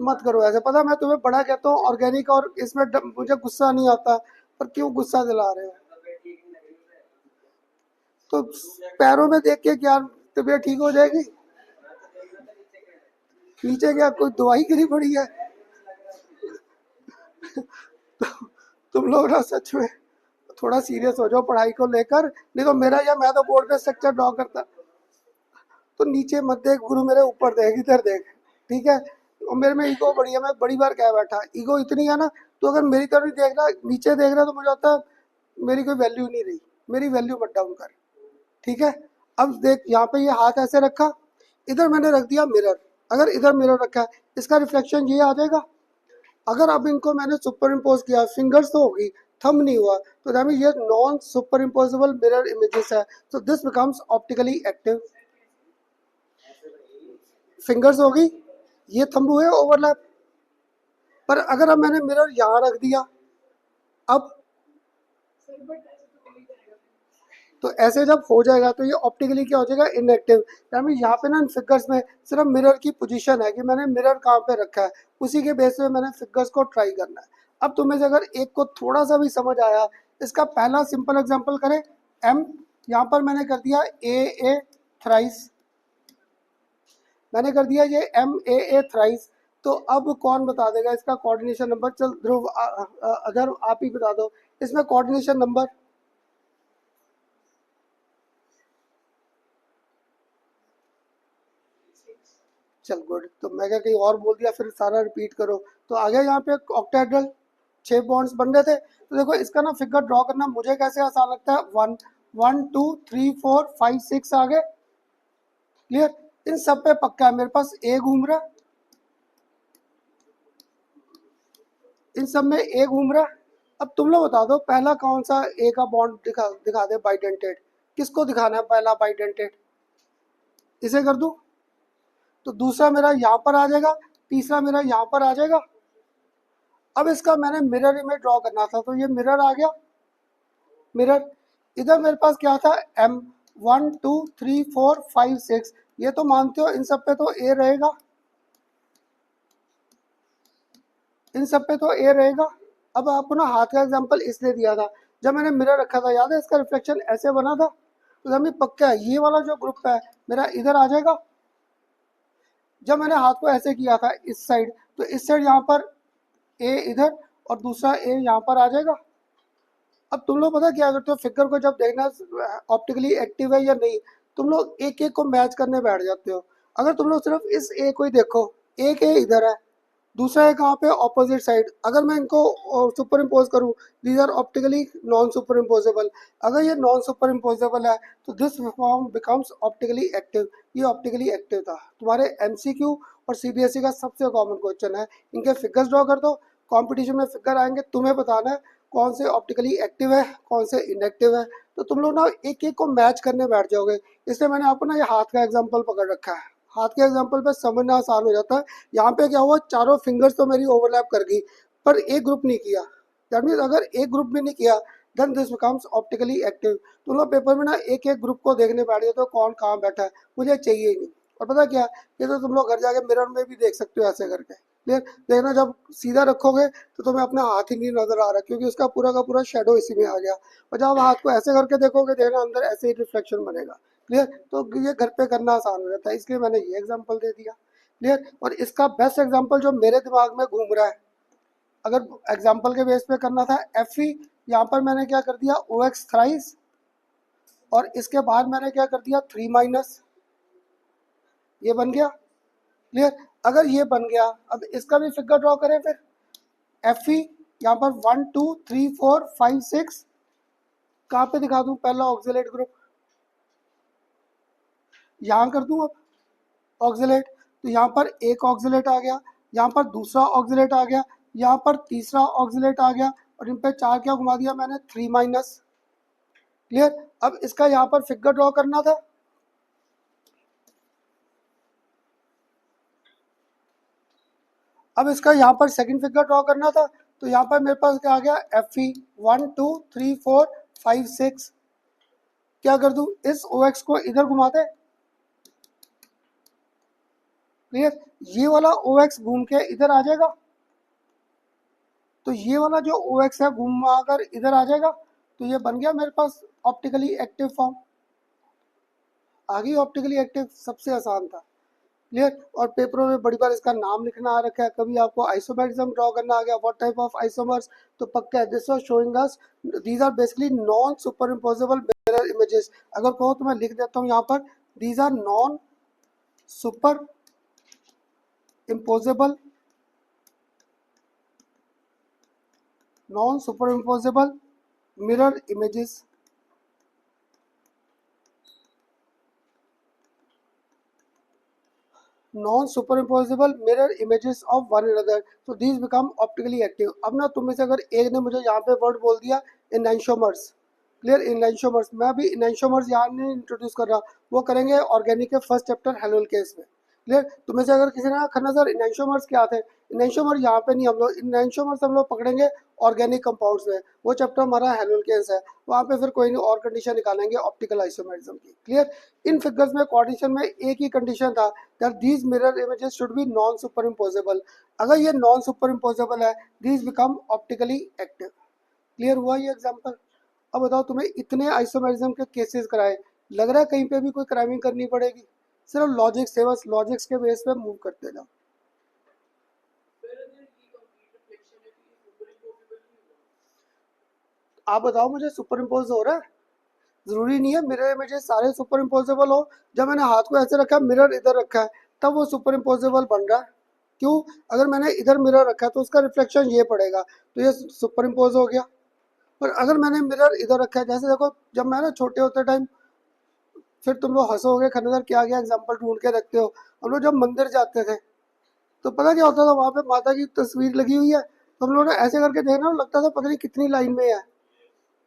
Speaker 1: मत करो ऐसे। पता मैं तुम्हें बड़ा कहता हूँ ऑर्गेनिक, और इसमें मुझे गुस्सा नहीं आता, पर क्यों गुस्सा दिला रहे हो। तो पैरों में देख के क्या तबीयत ठीक हो जाएगी? नीचे क्या कोई दवाई गिरी पड़ी है? तो तुम लोग ना सच में थोड़ा सीरियस हो जाओ पढ़ाई को लेकर, नहीं तो मेरा या मैं तो बोर्ड पे स्ट्रक्चर ड्रॉ करता। तो नीचे मत देख गुरु मेरे, ऊपर देख, इधर देख, ठीक है? और मेरे में ईगो बड़ी है, मैं बड़ी बार कह बैठा, ईगो इतनी है ना, तो अगर मेरी तरफ देख रहा नीचे देख रहा तो मुझे लगता है मेरी कोई वैल्यू नहीं रही, मेरी वैल्यू मत डाउन कर, ठीक है? अब देख यहाँ पे ये हाथ ऐसे रखा, इधर मैंने रख दिया मिरर, अगर इधर मिरर रखा है इसका रिफ्लेक्शन ये आ जाएगा। अगर अब इनको मैंने सुपर इम्पोज किया, फिंगर्स तो होगी, थंब नहीं हुआ, तो दैट मीन ये non superimposable mirror images है, तो this becomes optically active. Fingers होगी, ये थंब हुए ओवरलैप, पर अगर अब मैंने मिरर यहाँ रख दिया, अब तो ऐसे जब हो जाएगा तो ये ऑप्टिकली क्या हो जाएगा, इनएक्टिव। यानी यहाँ पे ना इन फिगर्स में सिर्फ मिरर की पोजीशन है कि मैंने मिरर कहाँ पे रखा है, उसी के बेस पे मैंने फिगर्स को ट्राई करना है। अब तुम्हें से अगर एक को थोड़ा सा भी समझ आया, इसका पहला सिंपल एग्जाम्पल करें। एम, यहाँ पर मैंने कर दिया ए थ्राइस, मैंने कर दिया ये ए थ्राइस। तो अब कौन बता देगा इसका कोऑर्डिनेशन नंबर? चल ध्रुव, अगर आप ही बता दो इसमें कोऑर्डिनेशन नंबर। चल गुड, तो मैं क्या कहीं और बोल दिया फिर सारा रिपीट करो। तो आगे यहाँ पे ऑक्टेड्रल 6 बॉन्ड्स बन रहे थे, तो देखो इसका ना फिगर ड्रॉ करना मुझे कैसे आसान लगता है। 1 1 2 3 4 5 6 आगे, क्लियर? इन सब पे पक्का है, मेरे पास ए घूम रहा है, इन सब में ए घूम रहा है। अब तुम लोग बता दो पहला कौन सा ए का बॉन्ड दिखा दे बाइडेंटेड, किसको दिखाना है पहला बाइडेंटेड? इसे कर दूं तो दूसरा मेरा यहाँ पर आ जाएगा, तीसरा मेरा यहाँ पर आ जाएगा। अब इसका मैंने मिरर इमेज ड्रॉ करना था, तो ये मिरर आ गया, मिरर। इधर मेरे पास क्या था, एम 1 2 3 4 5 6, ये तो मानते हो इन सब पे तो ए रहेगा, इन सब पे तो ए रहेगा। अब आपको ना हाथ का एग्जांपल इसलिए दिया था, जब मैंने मिरर रखा था याद है इसका रिफ्लेक्शन ऐसे बना था, तो हमें पक्का है ये वाला जो ग्रुप है मेरा इधर आ जाएगा। जब मैंने हाथ को ऐसे किया था इस साइड, तो इस साइड यहाँ पर ए इधर और दूसरा ए यहाँ पर आ जाएगा। अब तुम लोग पता क्या करते हो, फिगर को जब देखना ऑप्टिकली एक्टिव है या नहीं, तुम लोग एक एक को मैच करने बैठ जाते हो। अगर तुम लोग सिर्फ इस ए को ही देखो, एक ए इधर है, दूसरा है कहाँ पे, ऑपोजिट साइड। अगर मैं इनको सुपर इम्पोज करूँ, these are optically non superimposable. अगर ये नॉन सुपर इम्पोजेबल है तो this form becomes optically active. ये ऑप्टिकली एक्टिव था। तुम्हारे एमसीक्यू और सीबीएसई का सबसे कॉमन क्वेश्चन है, इनके फिगर्स ड्रॉ कर दो, कॉम्पिटिशन में फिगर आएंगे, तुम्हें बताना है कौन से ऑप्टिकली एक्टिव है कौन से इनएक्टिव है। तो तुम लोग ना एक एक को मैच करने बैठ जाओगे। इसलिए मैंने आपको ना ये हाथ का एग्जाम्पल पकड़ रखा है, हाथ के एग्जाम्पल पे समझना आसान हो जाता है। यहाँ पे क्या हुआ, चारों फिंगर्स तो मेरी ओवरलैप कर गई, पर एक ग्रुप नहीं किया। दैट मीन्स अगर एक ग्रुप भी नहीं किया then this becomes optically active. तुम लोग पेपर में ना एक एक ग्रुप को देखने बैठ गए तो कौन कहाँ बैठा है, मुझे चाहिए ही नहीं। और पता क्या, ये तो तुम लोग घर जाके मिरर में भी देख सकते हो ऐसे करके, क्लियर? देखना जब सीधा रखोगे तो तुम्हें अपना हाथ ही नहीं नजर आ रहा, क्योंकि उसका पूरा का पूरा शेडो इसी में आ गया। और जब हाथ को ऐसे करके देखोगे, देखना अंदर ऐसे ही रिफ्लेक्शन बनेगा, क्लियर? तो ये घर पे करना आसान हो जाता है, इसलिए मैंने ये एग्जांपल दे दिया, क्लियर? और इसका बेस्ट एग्जांपल जो मेरे दिमाग में घूम रहा है, अगर एग्जांपल के बेस पे करना था, एफ ई, यहाँ पर मैंने क्या कर दिया, ओ एक्स थ्राइस, और इसके बाद मैंने क्या कर दिया, 3 माइनस, ये बन गया, क्लियर? अगर ये बन गया, अब इसका भी फिगर ड्रॉ करें फिर। एफ ई यहाँ पर 1 2 3 4 5 6, कहाँ पे दिखा दूं पहला ऑक्सिलेट ग्रुप, यहाँ कर दूं अब ऑक्सिलेट। तो यहाँ पर एक ऑक्सिलेट आ गया, यहाँ पर दूसरा ऑक्सिलेट आ गया, यहाँ पर तीसरा ऑक्सिलेट आ गया, और इन पे 4 क्या घुमा दिया मैंने, 3 माइनस, क्लियर? अब इसका यहाँ पर फिगर ड्रॉ करना था, अब इसका यहाँ पर सेकंड फिगर ड्रॉ करना था। तो यहाँ पर मेरे पास क्या आ गया, एफ ई 1 2 3 4 5 6। क्या कर दूं, इस ओ एक्स को इधर घुमा दे, क्लियर? ये वाला ओ एक्स घूम के इधर आ जाएगा, तो ये वाला जो ओ एक्स है घूमा कर इधर आ जाएगा, तो ये बन गया मेरे पास ऑप्टिकली एक्टिव फॉर्म। आ गई ऑप्टिकली एक्टिव, सबसे आसान था। क्लियर। और पेपरों में बड़ी बार इसका नाम लिखना आ रखा है, कभी आपको आइसोमेरिज्म ड्रॉ करना आ गया, व्हाट टाइप ऑफ आइसोमर्स, तो पक्का है this was showing us these are basically non superimposable mirror images. अगर कहो तो मैं लिख देता हूँ यहाँ पर, these are non superimposable mirror images non-superimposable mirror images of one another, so these become optically active। अब ना तुम में से अगर एक ने मुझे यहाँ पे वर्ड बोल दिया इनैंशोमर्स, क्लियर, इनैंशोमर्स, मैं अभी इनैंशोमर्स यहाँ नहीं इंट्रोड्यूस कर रहा, वो करेंगे ऑर्गेनिक के फर्स्ट चैप्टर हेलोल केस में। क्लियर। तुम्हें से अगर किसी ने खन्ना सर इनैंशोमर्स क्या थे, इनैंशोमर यहाँ पे नहीं, हम लोग इनैंशोमर्स हम लोग पकड़ेंगे ऑर्गेनिक कंपाउंड्स में, वो चैप्टर हमारा हेलोल केस है, वहाँ पे फिर कोई नहीं और कंडीशन निकालेंगे ऑप्टिकल आइसोमेरिज्म की। क्लियर। इन फिगर्स में कोऑर्डिनेशन में एक ही कंडीशन था that these mirror images should be non superimposable। अगर ये नॉन सुपर इम्पोजेबल है, these become optically active। Clear हुआ ये एग्जांपल। अब बताओ, तुम्हें इतने आइसोमेरिज्म के केसेस कराए, लग रहा है कहीं पे भी कोई क्राइमिंग करनी पड़ेगी, सिर्फ लॉजिक से, बस लॉजिक्स के बेस पे मूव करते जाओ। आप बताओ मुझे, सुपर इम्पोज हो रहा है? जरूरी नहीं है मिरर इमेजेस सारे सुपर इम्पोजेबल हो। जब मैंने हाथ को ऐसे रखा, मिरर इधर रखा है, तब वो सुपर इम्पोजेबल बन रहा है। क्यों? अगर मैंने इधर मिरर रखा है तो उसका रिफ्लेक्शन ये पड़ेगा, तो ये सुपर इम्पोज हो गया। और अगर मैंने मिरर इधर रखा है, जैसे देखो जब मैं ना छोटे होते टाइम, फिर तुम लोग हंसोगे खनजर क्या क्या एग्जाम्पल ढूंढ के रखते हो, हम लोग जब मंदिर जाते थे तो पता क्या होता था, वहाँ पे माता की तस्वीर लगी हुई है, तो हम लोग ने ऐसे करके देखना, लगता था पता नहीं कितनी लाइन में है।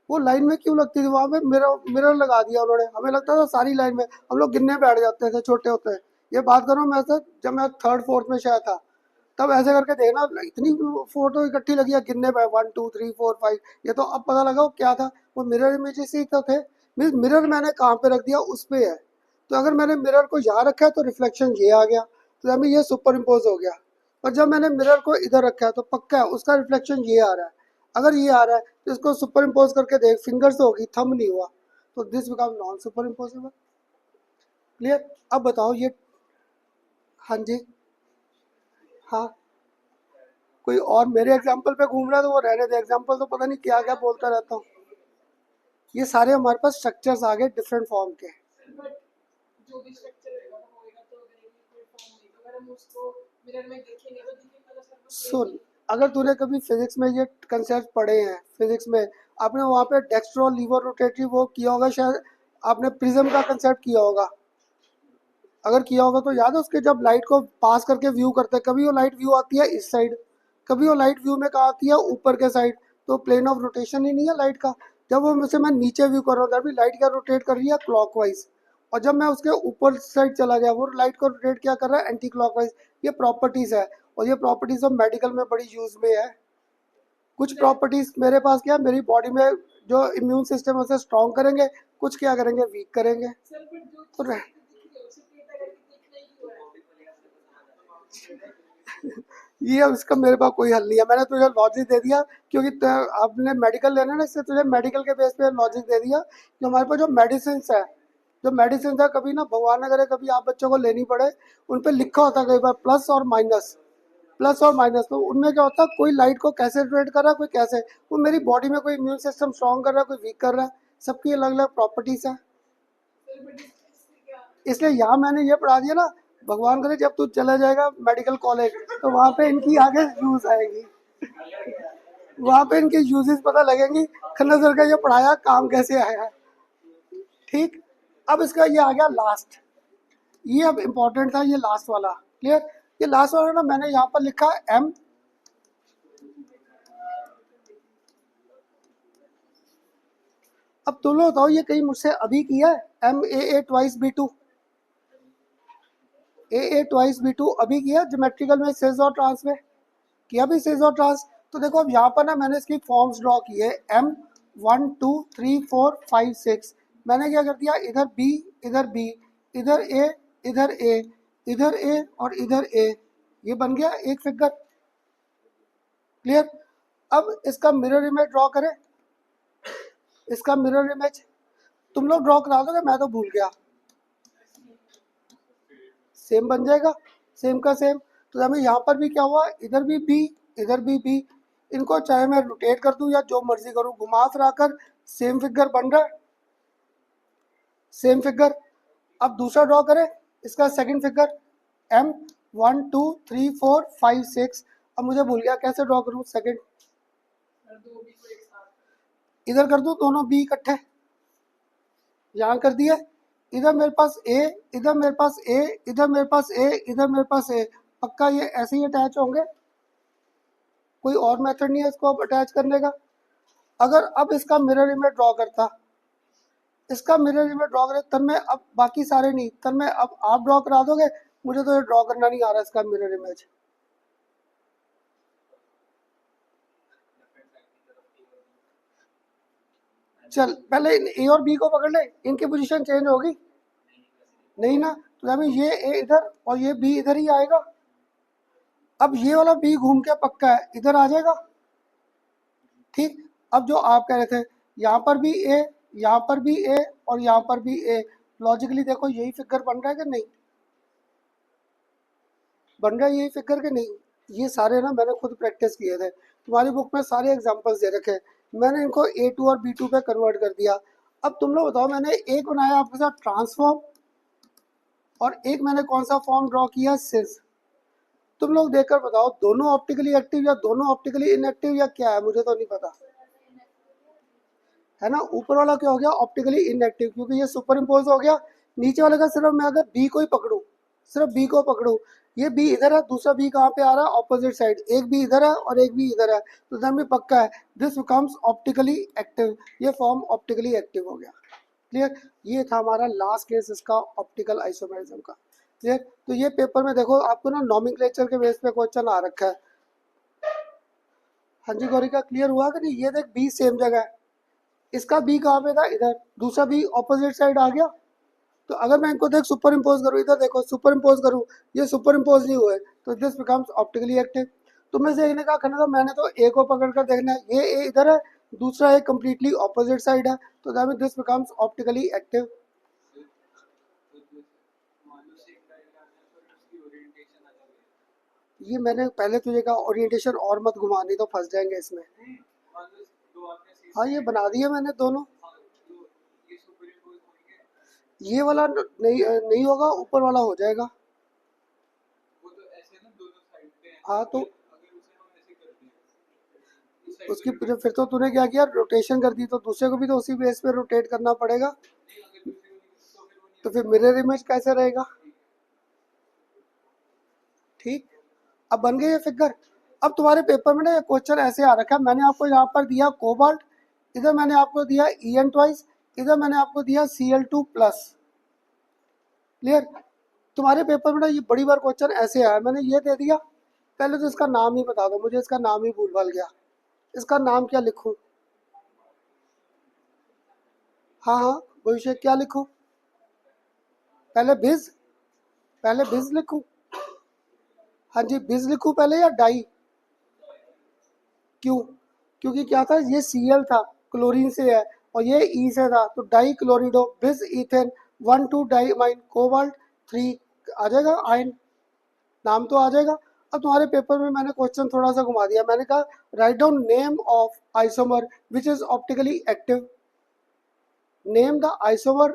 Speaker 1: वो लाइन में क्यों लगती थी? वहाँ पे मिरर मिरर लगा दिया उन्होंने, हमें लगता था सारी लाइन में, हम लोग गिनने बैठ जाते थे छोटे होते। ये बात करो मैं से जब मैं थर्ड फोर्थ में शायद था, तब ऐसे करके देखना इतनी फोटो इकट्ठी लगी है, गिनने पे 1 2 3 4 5। ये तो अब पता लगा वो क्या था, वो मिरर इमेजेस ही तो थे। मीन्स मिरर मैंने कहाँ पे रख दिया, उस पे है। तो अगर मैंने मिरर को यहाँ रखा है तो रिफ्लेक्शन ये आ गया, तो अभी ये सुपर इम्पोज हो गया। और जब मैंने मिरर को इधर रखा है तो पक्का है उसका रिफ्लेक्शन ये आ रहा है। अगर ये आ रहा है तो इसको सुपर इम्पोज करके देख, फिंगर से होगी, थंब नहीं हुआ, तो this become non super imposable. Clear. अब बताओ ये, हाँ जी, हाँ, कोई और मेरे एग्जाम्पल पे घूम रहा है तो वो रहने दे, एग्जाम्पल तो पता नहीं क्या क्या बोलता रहता हूँ। ये सारे हमारे पास स्ट्रक्चर्स आ गए डिफरेंट फॉर्म के।
Speaker 3: जो भी स्ट्रक्चर रहेगा वो होएगा, तो अगर एक फॉर्म नहीं, तो अगर हम उसको मिरर में देखेंगे तो दिखेगा सर वो
Speaker 1: सुन, अगर तूने कभी फिजिक्स में ये कंसेप्ट पढ़े हैं, फिजिक्स में आपने वहाँ पे डेक्स्ट्रो लीवर रोटेटरी वो किया होगा शायद, आपने प्रिज्म का कंसेप्ट किया होगा। अगर किया होगा तो याद है, उसके जब लाइट को पास करके व्यू करते हैं, कभी वो लाइट व्यू आती है इस साइड, कभी वो लाइट व्यू में कहाँ आती है, ऊपर के साइड, तो प्लेन ऑफ रोटेशन ही नहीं है लाइट का। जब वो मुझसे मैं नीचे व्यू कर रहा हूँ, तभी लाइट क्या रोटेट कर रही है, क्लॉकवाइज। और जब मैं उसके ऊपर साइड चला गया, वो लाइट को रोटेट क्या कर रहा है, एंटी क्लॉकवाइज। ये प्रॉपर्टीज है, और ये प्रॉपर्टीज अब मेडिकल में बड़ी यूज में है। कुछ प्रॉपर्टीज मेरे पास क्या, मेरी बॉडी में जो इम्यून सिस्टम है उसे स्ट्रॉन्ग करेंगे, कुछ क्या करेंगे, वीक करेंगे।
Speaker 3: सर पर जो
Speaker 1: तो
Speaker 3: चीज़ दिख रही है उसे पेट अगर देखना ही क्यों है।
Speaker 1: ये अब इसका मेरे पास कोई हल नहीं है, मैंने तुझे लॉजिक दे दिया, क्योंकि आपने मेडिकल लेना ना, इससे तुझे मेडिकल के बेस पे लॉजिक दे दिया कि हमारे पास जो मेडिसिन है, जो मेडिसिन है, कभी ना भगवान न करे कभी आप बच्चों को लेनी पड़े, उन पर लिखा होता है कई बार प्लस और माइनस, प्लस और माइनस। तो उनमें क्या होता है, कोई लाइट को कैसे रोटेट कर रहा है, कोई कैसे, वो मेरी बॉडी में कोई इम्यून सिस्टम स्ट्रॉन्ग कर रहा है, कोई वीक कर रहा है, सबकी अलग अलग प्रॉपर्टीज है।
Speaker 3: सर बट इससे क्या,
Speaker 1: इसलिए यहाँ मैंने ये पढ़ा दिया ना, भगवान करे जब तू चला जाएगा मेडिकल कॉलेज तो वहाँ पे इनकी आगे यूज आएगी, वहाँ पे इनके यूजेस पता लगेंगी, खन्ना सर का ये पढ़ाया काम कैसे आया। ठीक। अब इसका ये आ गया लास्ट, ये अब इम्पोर्टेंट था, ये लास्ट वाला। क्लियर। ये लास्ट वाला ना मैंने यहाँ पर लिखा एम, अब तुम लोग बताओ ये कहीं मुझसे अभी किया है, M A twice B two, A twice B two अभी किया ज्योमेट्रिकल में, सेज और ट्रांस में किया भी, सेज और ट्रांस। तो देखो अब यहाँ पर ना मैंने इसकी फॉर्म्स ड्रॉ किए, एम 1 2 3 4 5 6, मैंने क्या कर दिया, इधर बी, इधर बी, इधर ए, इधर ए, इधर ए और इधर ए, ये बन गया एक फिगर। क्लियर। अब इसका मिरर इमेज ड्रॉ करें, इसका मिरर इमेज तुम लोग ड्रॉ करा दोगे, मैं तो भूल गया। सेम बन जाएगा, सेम का सेम। तो हमें यहाँ पर भी क्या हुआ, इधर भी बी, इधर भी बी। इनको चाहे मैं रोटेट कर दूँ या जो मर्जी करूँ, घुमा फिरा कर सेम फिगर बन रहा है, सेम फिगर। अब दूसरा ड्रॉ करें, इसका सेकंड फिगर एम 1 2 3 4 5 6। अब मुझे भूल गया कैसे ड्रॉ करूँ सेकंड,
Speaker 3: और दो भी को एक साथ
Speaker 1: इधर कर दूँ दोनों बी इकट्ठे, यहाँ कर दिए। इधर मेरे पास ए, इधर मेरे पास ए, इधर मेरे पास ए, इधर मेरे पास ए। पक्का ये ऐसे ही अटैच होंगे, कोई और मेथड नहीं है इसको अब अटैच करने का। अगर अब इसका मिरर इमेज ड्रॉ करता, इसका मिरर इमेज ड्रॉ करे, तब मैं अब बाकी सारे नहीं, तब मैं अब आप ड्रॉ करा दोगे, मुझे तो ये ड्रॉ करना नहीं आ रहा इसका मिरर इमेज। चल पहले ए और बी को पकड़ ले, इनकी पोजीशन चेंज होगी नहीं ना, तो हमें ये ए इधर और ये बी इधर ही आएगा। अब ये वाला बी घूम के पक्का है इधर आ जाएगा, ठीक। अब जो आप कह रहे थे यहाँ पर भी ए, यहाँ पर भी ए और यहाँ पर भी ए, लॉजिकली देखो यही फिगर बन रहा है कि नहीं, बन रहा है यही फिगर के नहीं। ये सारे ना मैंने खुद प्रैक्टिस किए थे, तुम्हारी बुक में सारे एग्जांपल्स दे रखे, मैंने इनको A2 और B2 पे कन्वर्ट कर दिया। अब तुम लोग बताओ, मैंने एक बनाया आपके साथ ट्रांसफॉर्म और एक मैंने कौन सा फॉर्म ड्रॉ किया, सिस। तुम लोग देखकर बताओ दोनों ऑप्टिकली एक्टिव या दोनों ऑप्टिकली इनएक्टिव या क्या है, मुझे तो नहीं पता, है ना। ऊपर वाला क्या हो गया, ऑप्टिकली इनएक्टिव, क्योंकि ये सुपर इम्पोज हो गया। नीचे वाले का सिर्फ मैं अगर बी को ही पकड़ूं, सिर्फ बी को पकड़ूं, ये बी इधर है, दूसरा बी कहाँ पे आ रहा है, ऑपोजिट साइड। एक बी इधर है और एक बी इधर है, तो धर्म में पक्का है दिस बिकम्स ऑप्टिकली एक्टिव, ये फॉर्म ऑप्टिकली एक्टिव हो गया। क्लियर, ये था हमारा लास्ट केस इसका ऑप्टिकल आइसोमेरिज्म का। क्लियर, तो ये पेपर में देखो आपको ना नॉमेनक्लेचर के बेस पे क्वेश्चन आ रखा है। हाँ जी गौरी का क्लियर हुआ कि नहीं, ये देख बी सेम जगह है, इसका बी कहाँ पे था, इधर, दूसरा बी ऑपोजिट साइड आ गया। तो अगर मैं इनको देख सुपर इम्पोज करूँ, इधर देखो सुपर इम्पोज करूँ, ये सुपर इम्पोज नहीं हुए, तो दिस बिकम्स ऑप्टिकली एक्टिव। तुम्हें से देखने का कहना था, मैंने तो ए को पकड़ कर देखना है, ये ए इधर है, दूसरा ए कम्प्लीटली ऑपोजिट साइड है, तो that means this becomes optically active. ये मैंने पहले तुझे कहा ओरिएंटेशन और मत घुमा, नहीं तो फंस जाएंगे इसमें। हाँ ये बना दिए मैंने दोनों, ये वाला नहीं नहीं होगा, ऊपर वाला हो जाएगा। हाँ तो उसकी फिर तो तूने क्या किया, रोटेशन कर दी, तो दूसरे को भी तो उसी बेस पे रोटेट करना पड़ेगा, तो फिर मिरर इमेज कैसे रहेगा। ठीक, अब बन गई ये फिगर। अब तुम्हारे पेपर में ना ये क्वेश्चन ऐसे आ रखा है, मैंने आपको यहाँ पर दिया कोबाल्ट, इधर मैंने आपको दिया En ट्वाइस, इधर मैंने आपको दिया Cl2 प्लस। क्लियर, तुम्हारे पेपर में ना ये बड़ी बार क्वेश्चन ऐसे आया, मैंने ये दे दिया। पहले तो इसका नाम ही बता दो मुझे, इसका नाम ही भूल भाल गया, इसका नाम क्या लिखूं। हाँ हाँ भविष्य क्या लिखूं, पहले बिज, पहले बिज लिखूं। हाँ जी बिज लिखूं पहले या डाई, क्यों, क्योंकि क्या था, ये Cl था, क्लोरीन से है, और ये E से था, तो डाई क्लोरिडो बिज इथेन 1,2 डाइमाइन कोबाल्ट 3 आ जाएगा आयन, नाम तो आ जाएगा। अब तुम्हारे पेपर में मैंने क्वेश्चन थोड़ा सा घुमा दिया, मैंने कहा write down name of isomer which is optically active, name the isomer,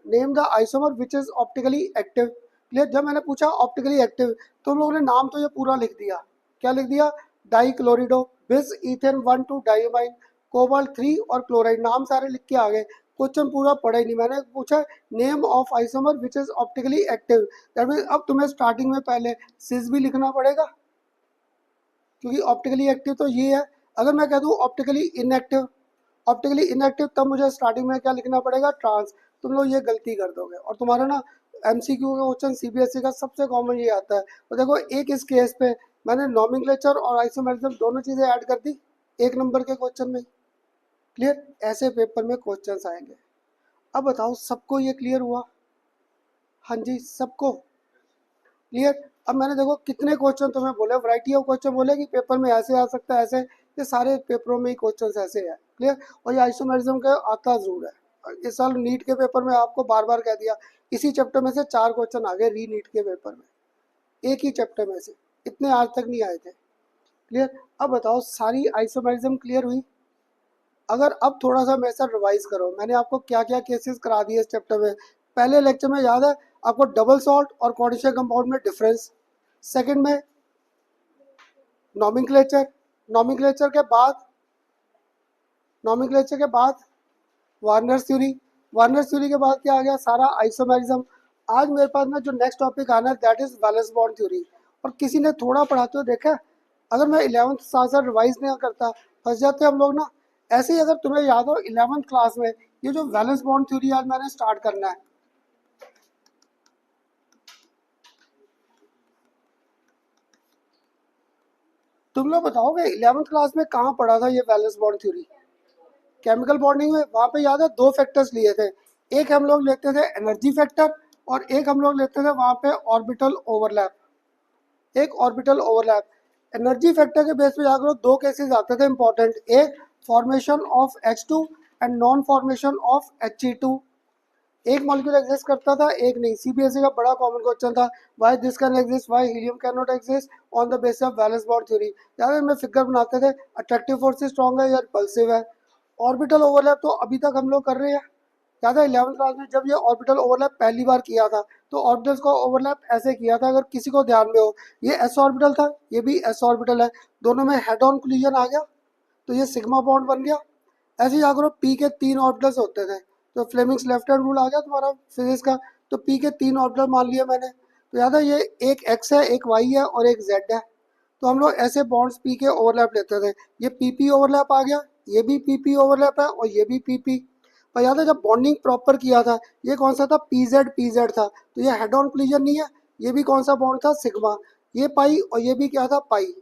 Speaker 1: name the isomer which is optically active. Clear, जब मैंने पूछा ऑप्टिकली एक्टिव, तो उन लोगों ने नाम तो ये पूरा लिख दिया, क्या लिख दिया, डाई क्लोरिडो बिस इथेन 1,2 डाइमाइन कोबाल्ट 3 और क्लोराइड, नाम सारे लिख के आ गए, क्वेश्चन पूरा पढ़ा ही नहीं। मैंने पूछा name of isomer which is optically active, that means अब तुम्हें स्टार्टिंग में पहले सिस भी लिखना पड़ेगा, क्योंकि ऑप्टिकली एक्टिव तो ये है। अगर मैं कह दूँ ऑप्टिकली इनएक्टिव, ऑप्टिकली इनएक्टिव, तब मुझे स्टार्टिंग में क्या लिखना पड़ेगा, ट्रांस। तुम लोग ये गलती कर दोगे, और तुम्हारा ना MCQ का क्वेश्चन CBSE का सबसे कॉमन ये आता है। और देखो एक इस केस पे मैंने नॉमेनक्लेचर और आइसोमेरिज्म दोनों चीज़ें ऐड कर दी एक नंबर के क्वेश्चन में। क्लियर, ऐसे पेपर में क्वेश्चंस आएंगे। अब बताओ सबको ये क्लियर हुआ, हाँ जी सबको क्लियर। अब मैंने देखो कितने क्वेश्चन तुम्हें बोले, वैरायटी ऑफ क्वेश्चन बोले कि पेपर में ऐसे आ सकता है ऐसे, ये सारे पेपरों में ही क्वेश्चन ऐसे है। क्लियर, और ये आइसोमेरिज्म का आता जरूर है, इस साल नीट के पेपर में आपको बार बार कह दिया इसी चैप्टर में से 4 क्वेश्चन आ गए री नीट के पेपर में, एक ही चैप्टर में से, इतने आज तक नहीं आए थे। क्लियर? अब बताओ सारी आइसोमेरिज्म क्लियर हुई? अगर अब थोड़ा सा मेरे साथ रिवाइज करो, मैंने आपको क्या क्या केसेस करा दिए इस चैप्टर में। पहले लेक्चर में याद है आपको डबल सॉल्ट और क्वाड्रेटिक कंपाउंड में डिफरेंस, सेकंड में नॉमेनक्लेचर, नॉमेनक्लेचर के बाद वार्नर्स थ्योरी, वार्नर्स थ्योरी के बाद क्या आ गया, सारा आइसोमेरिज्म। आज मेरे पास ना जो नेक्स्ट टॉपिक आना है that is valence bond theory. और किसी ने थोड़ा पढ़ाते हुए देखा है? अगर मैं 11th साथ साथ रिवाइज नहीं करता फंस जाते हम लोग ना। ऐसे ही अगर तुम्हें याद हो 11th क्लास में ये जो वैलेंस बॉन्ड थ्योरी आज मैंने स्टार्ट करना है, तुम लोग बताओगे 11th क्लास में कहाँ पढ़ा था ये valence bond theory? Chemical bonding में। वहाँ पे याद है 2 फैक्टर्स लिए थे, एक हम लोग लेते थे एनर्जी फैक्टर और एक हम लोग लेते थे वहाँ पे ऑर्बिटल ओवरलैप। एक ऑर्बिटल ओवरलैप एनर्जी फैक्टर के बेस पे जाकर 2 केसेस आते थे इंपॉर्टेंट, एक formation of H2 and non formation of He2। एक मॉलिक्यूल एग्जिस्ट करता था एक नहीं। सीबीएसई का बड़ा कॉमन क्वेश्चन था, why this can exist, why helium can not exist on the basis of valence bond theory. याद में फिगर बनाते थे अट्रैक्टिव फोर्स स्ट्रॉन्ग है या रिपल्सिव है। ऑर्बिटल ओवरलैप तो अभी तक हम लोग कर रहे हैं। याद है 11th क्लास में जब ये ऑर्बिटल ओवरलैप पहली बार किया था तो ऑर्बिटल्स को ओवरलैप ऐसे किया था, अगर किसी को ध्यान में हो, ये एस ऑर्बिटल था, ये भी एस ऑर्बिटल है, दोनों में हेड ऑन कोलिजन आ गया तो ये सिग्मा बॉन्ड बन गया। ऐसे ही अगर पी के 3 ऑर्बिटल्स होते थे तो फ्लेमिंग्स लेफ्ट हैंड रूल आ गया तुम्हारा फिजिक्स का, तो पी के 3 ऑर्बिटल मान लिया मैंने। तो याद है ये एक एक्स है, एक वाई है और एक जेड है, तो हम लोग ऐसे बॉन्ड्स पी के ओवरलैप लेते थे। ये पीपी ओवरलैप आ गया, ये भी पीपी ओवरलैप है और ये भी पीपी। पर याद है जब बॉन्डिंग प्रॉपर किया था ये कौन सा था, पीजेड पीजेड था, तो ये हेड ऑन कोलिजन नहीं है। ये भी कौन सा बॉन्ड था, सिग्मा। ये पाई और ये भी क्या था, पाई।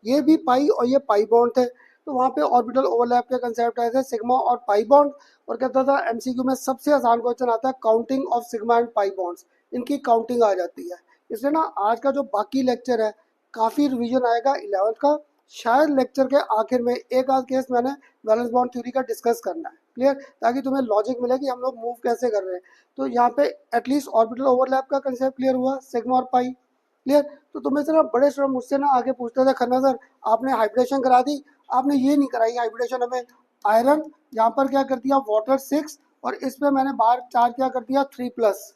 Speaker 1: ये भी पाई और ये पाई बॉन्ड थे, तो वहाँ पे ऑर्बिटल ओवरलैप के कंसेप्ट आए थे, सिग्मा और पाई बॉन्ड। और कहता था एमसीक्यू में सबसे आसान क्वेश्चन आता है counting of sigma and pi bonds, इनकी काउंटिंग आ जाती है। इसलिए ना आज का जो बाकी लेक्चर है काफ़ी रिवीजन आएगा 11th का। शायद लेक्चर के आखिर में एक आध केस मैंने वैलेंस बॉन्ड थ्योरी का डिस्कस करना है, क्लियर, ताकि तुम्हें लॉजिक मिले कि हम लोग मूव कैसे कर रहे हैं। तो यहाँ पे एटलीस्ट ऑर्बिटल ओवरलैप का कंसेप्ट क्लियर हुआ, सिग्मा और पाई क्लियर। तो तुम्हें से ना बड़े स्टूडेंट मुझसे ना आगे पूछते थे, खन्ना सर आपने हाइब्रिडेशन करा दी, आपने ये नहीं कराई हाइब्रिडेशन, हमें आयरन यहाँ पर क्या कर दिया वाटर 6 और इस पे मैंने बाहर 4 क्या कर दिया 3+।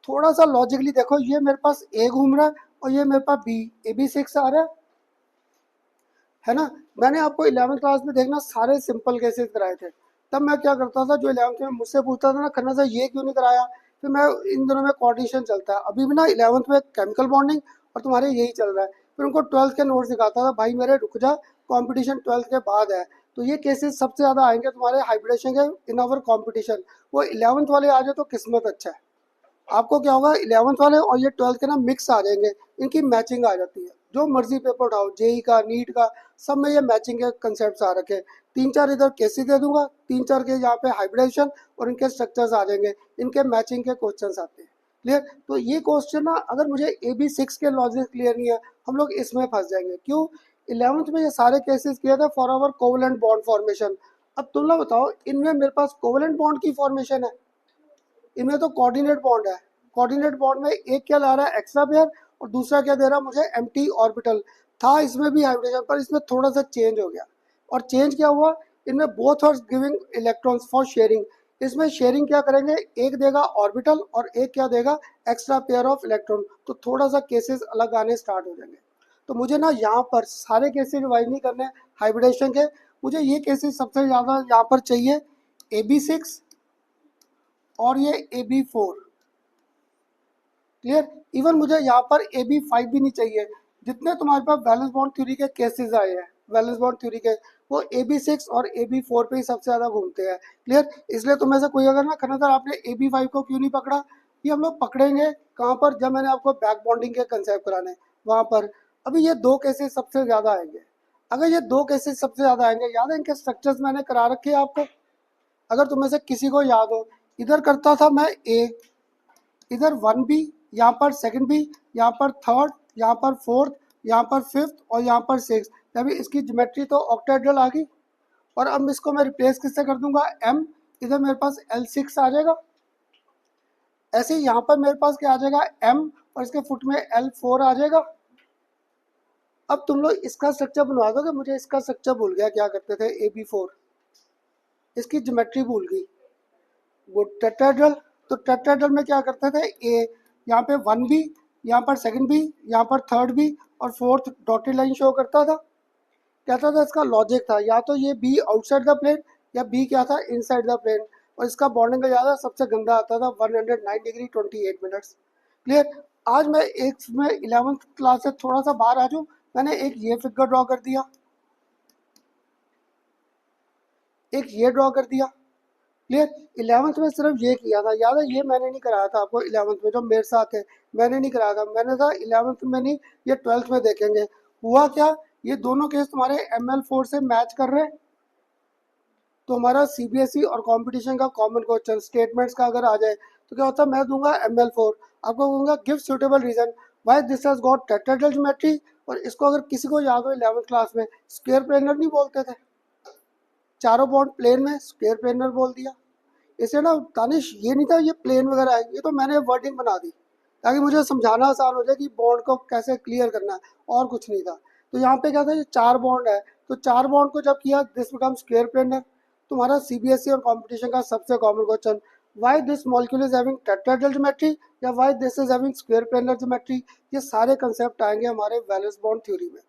Speaker 1: थोड़ा सा लॉजिकली देखो, ये मेरे पास ए घूम रहा है और ये मेरे पास बी, ए बी 6 आ रहा है ना। मैंने आपको 11th क्लास में देखना सारे सिंपल केसेस कराए थे। तब मैं क्या करता था, जो 11th में मुझसे पूछता था ना खन्ना सर ये क्यों नहीं कराया, फिर मैं इन दोनों में कोऑर्डिनेशन चलता है। अभी भी ना 11th में केमिकल बॉन्डिंग और तुम्हारे यही चल रहा है। फिर उनको 12th के नोट्स दिखाता था, भाई मेरे रुक जा, कॉम्पिटिशन 12th के बाद है। तो ये केसेस सबसे ज़्यादा आएंगे तुम्हारे हाइब्रिडेशन के इन आवर कॉम्पिटिशन। वो 11th वाले आ जाए तो किस्मत अच्छा है। आपको क्या होगा 11th वाले और ये 12th के ना मिक्स आ जाएंगे, इनकी मैचिंग आ जाती है। जो मर्जी पेपर उठाओ, जेई का, नीट का, सब में ये मैचिंग के कंसेप्ट आ रखे हैं। 3-4 इधर केसेस दे दूंगा, 3-4 के यहाँ पे हाइब्रिडेशन और इनके स्ट्रक्चर्स आ जाएंगे, इनके मैचिंग के क्वेश्चन आते हैं, क्लियर। तो ये क्वेश्चन ना अगर मुझे AB6 के लॉजिक क्लियर नहीं है हम लोग इसमें फंस जाएंगे। क्यों? 11th में ये सारे केसेस किए थे for our covalent bond formation. अब तुम लोग बताओ इनमें मेरे पास कोवलेंट बॉन्ड की फॉर्मेशन है, इनमें तो कोऑर्डिनेट बॉन्ड है। कोऑर्डिनेट बॉन्ड में एक क्या ला रहा है एक्स्ट्रा पेयर और दूसरा क्या दे रहा है मुझे एम्प्टी ऑर्बिटल। था इसमें भी हाइब्रिडेशन पर इसमें थोड़ा सा चेंज हो गया। और चेंज क्या हुआ, इनमें both are giving electrons for sharing. इसमें शेयरिंग क्या करेंगे, एक देगा ऑर्बिटल और एक क्या देगा एक्स्ट्रा पेयर ऑफ इलेक्ट्रॉन। तो थोड़ा सा केसेस अलग आने स्टार्ट हो जाएंगे। तो मुझे ना यहाँ पर सारे केसेस रिवाइज नहीं करने हाइब्रिडेशन के, मुझे ये केसेस सबसे ज़्यादा यहाँ पर चाहिए AB6 और ये AB4, क्लियर। इवन मुझे यहाँ पर AB5 भी नहीं चाहिए। जितने तुम्हारे पास वैलेंस बॉन्ड थ्योरी के केसेस आए हैं वैलेंस बॉन्ड थ्योरी के, वो AB6 और AB4 पे ही सबसे ज़्यादा घूमते हैं, क्लियर। इसलिए तुम्हें से कोई अगर ना खन्ना सर आपने AB5 को क्यों नहीं पकड़ा, ये हम लोग पकड़ेंगे कहाँ पर, जब मैंने आपको बैक बॉन्डिंग के कंसेप्ट कराने वहाँ पर। अभी ये 2 केसेस सबसे ज़्यादा आएंगे। अगर ये 2 केसेस सबसे ज़्यादा आएंगे, याद है इनके स्ट्रक्चर्स मैंने करा रखे हैं आपको, अगर तुम्हें से किसी को याद हो, इधर करता था मैं A, इधर 1B, यहाँ पर सेकंड बी, यहाँ पर थर्ड, यहाँ पर फोर्थ, यहाँ पर फिफ्थ और यहाँ पर 6। तभी इसकी ज्योमेट्री तो ऑक्टाहेड्रल आ गई। और अब इसको मैं रिप्लेस किससे कर दूंगा M, इधर मेरे पास L6 आ जाएगा, ऐसे ही यहाँ पर मेरे पास क्या आ जाएगा M और इसके फुट में L4 आ जाएगा। अब तुम लोग इसका स्ट्रक्चर बनवा दोगे, मुझे इसका स्ट्रक्चर भूल गया क्या करते थे AB4, इसकी ज्योमेट्री भूल गई। वो टेट्राहेड्रल, तो टेट्राहेड्रल में क्या करते थे ए, यहाँ पे 1B, यहाँ पर सेकंड बी, यहाँ पर थर्ड बी और फोर्थ डॉटेड लाइन शो करता था। कहता था इसका लॉजिक था या तो ये बी आउटसाइड द प्लेन या बी क्या था इनसाइड द प्लेन, और इसका बॉन्डिंग का ज़्यादा सबसे गंदा आता था 109 डिग्री 28 मिनट्स। क्लियर। आज मैं एक में 11th क्लास से थोड़ा सा बाहर आ जाऊँ, मैंने एक ये फिगर ड्रॉ कर दिया, एक ये ड्रॉ कर दिया। क्लियर। 11th में सिर्फ ये किया था, याद है, ये मैंने नहीं कराया था आपको 11th में, जो मेरे साथ है मैंने नहीं कराया था, मैंने था 11th में नहीं, ये 12th में देखेंगे। हुआ क्या, ये दोनों केस तुम्हारे ML4 से मैच कर रहे हैं, तो हमारा CBSE और कंपटीशन का कॉमन क्वेश्चन स्टेटमेंट्स का अगर आ जाए तो क्या होता है, मैं दूंगा ML4, आपको दूंगा give suitable reason why this has got tetrahedral geometry, और इसको अगर किसी को याद हो 11th क्लास में स्क्वायर प्लेनर नहीं बोलते थे, चारों बॉन्ड प्लेन में स्क्वायर प्लेनर बोल दिया। इसे ना तानिश ये नहीं था ये प्लेन वगैरह है, ये तो मैंने वर्डिंग बना दी ताकि मुझे समझाना आसान हो जाए कि बॉन्ड को कैसे क्लियर करना है, और कुछ नहीं था। तो यहाँ पे क्या था, ये चार बॉन्ड है, तो चार बॉन्ड को जब किया दिस बिकम स्क्वायर प्लेनर। तुम्हारा CBSE और कंपटीशन का सबसे common question, why this molecule is having tetrahedral geometry या why this is having square planar geometry, ये सारे कंसेप्ट आएंगे हमारे वैलेंस बॉन्ड थ्योरी में।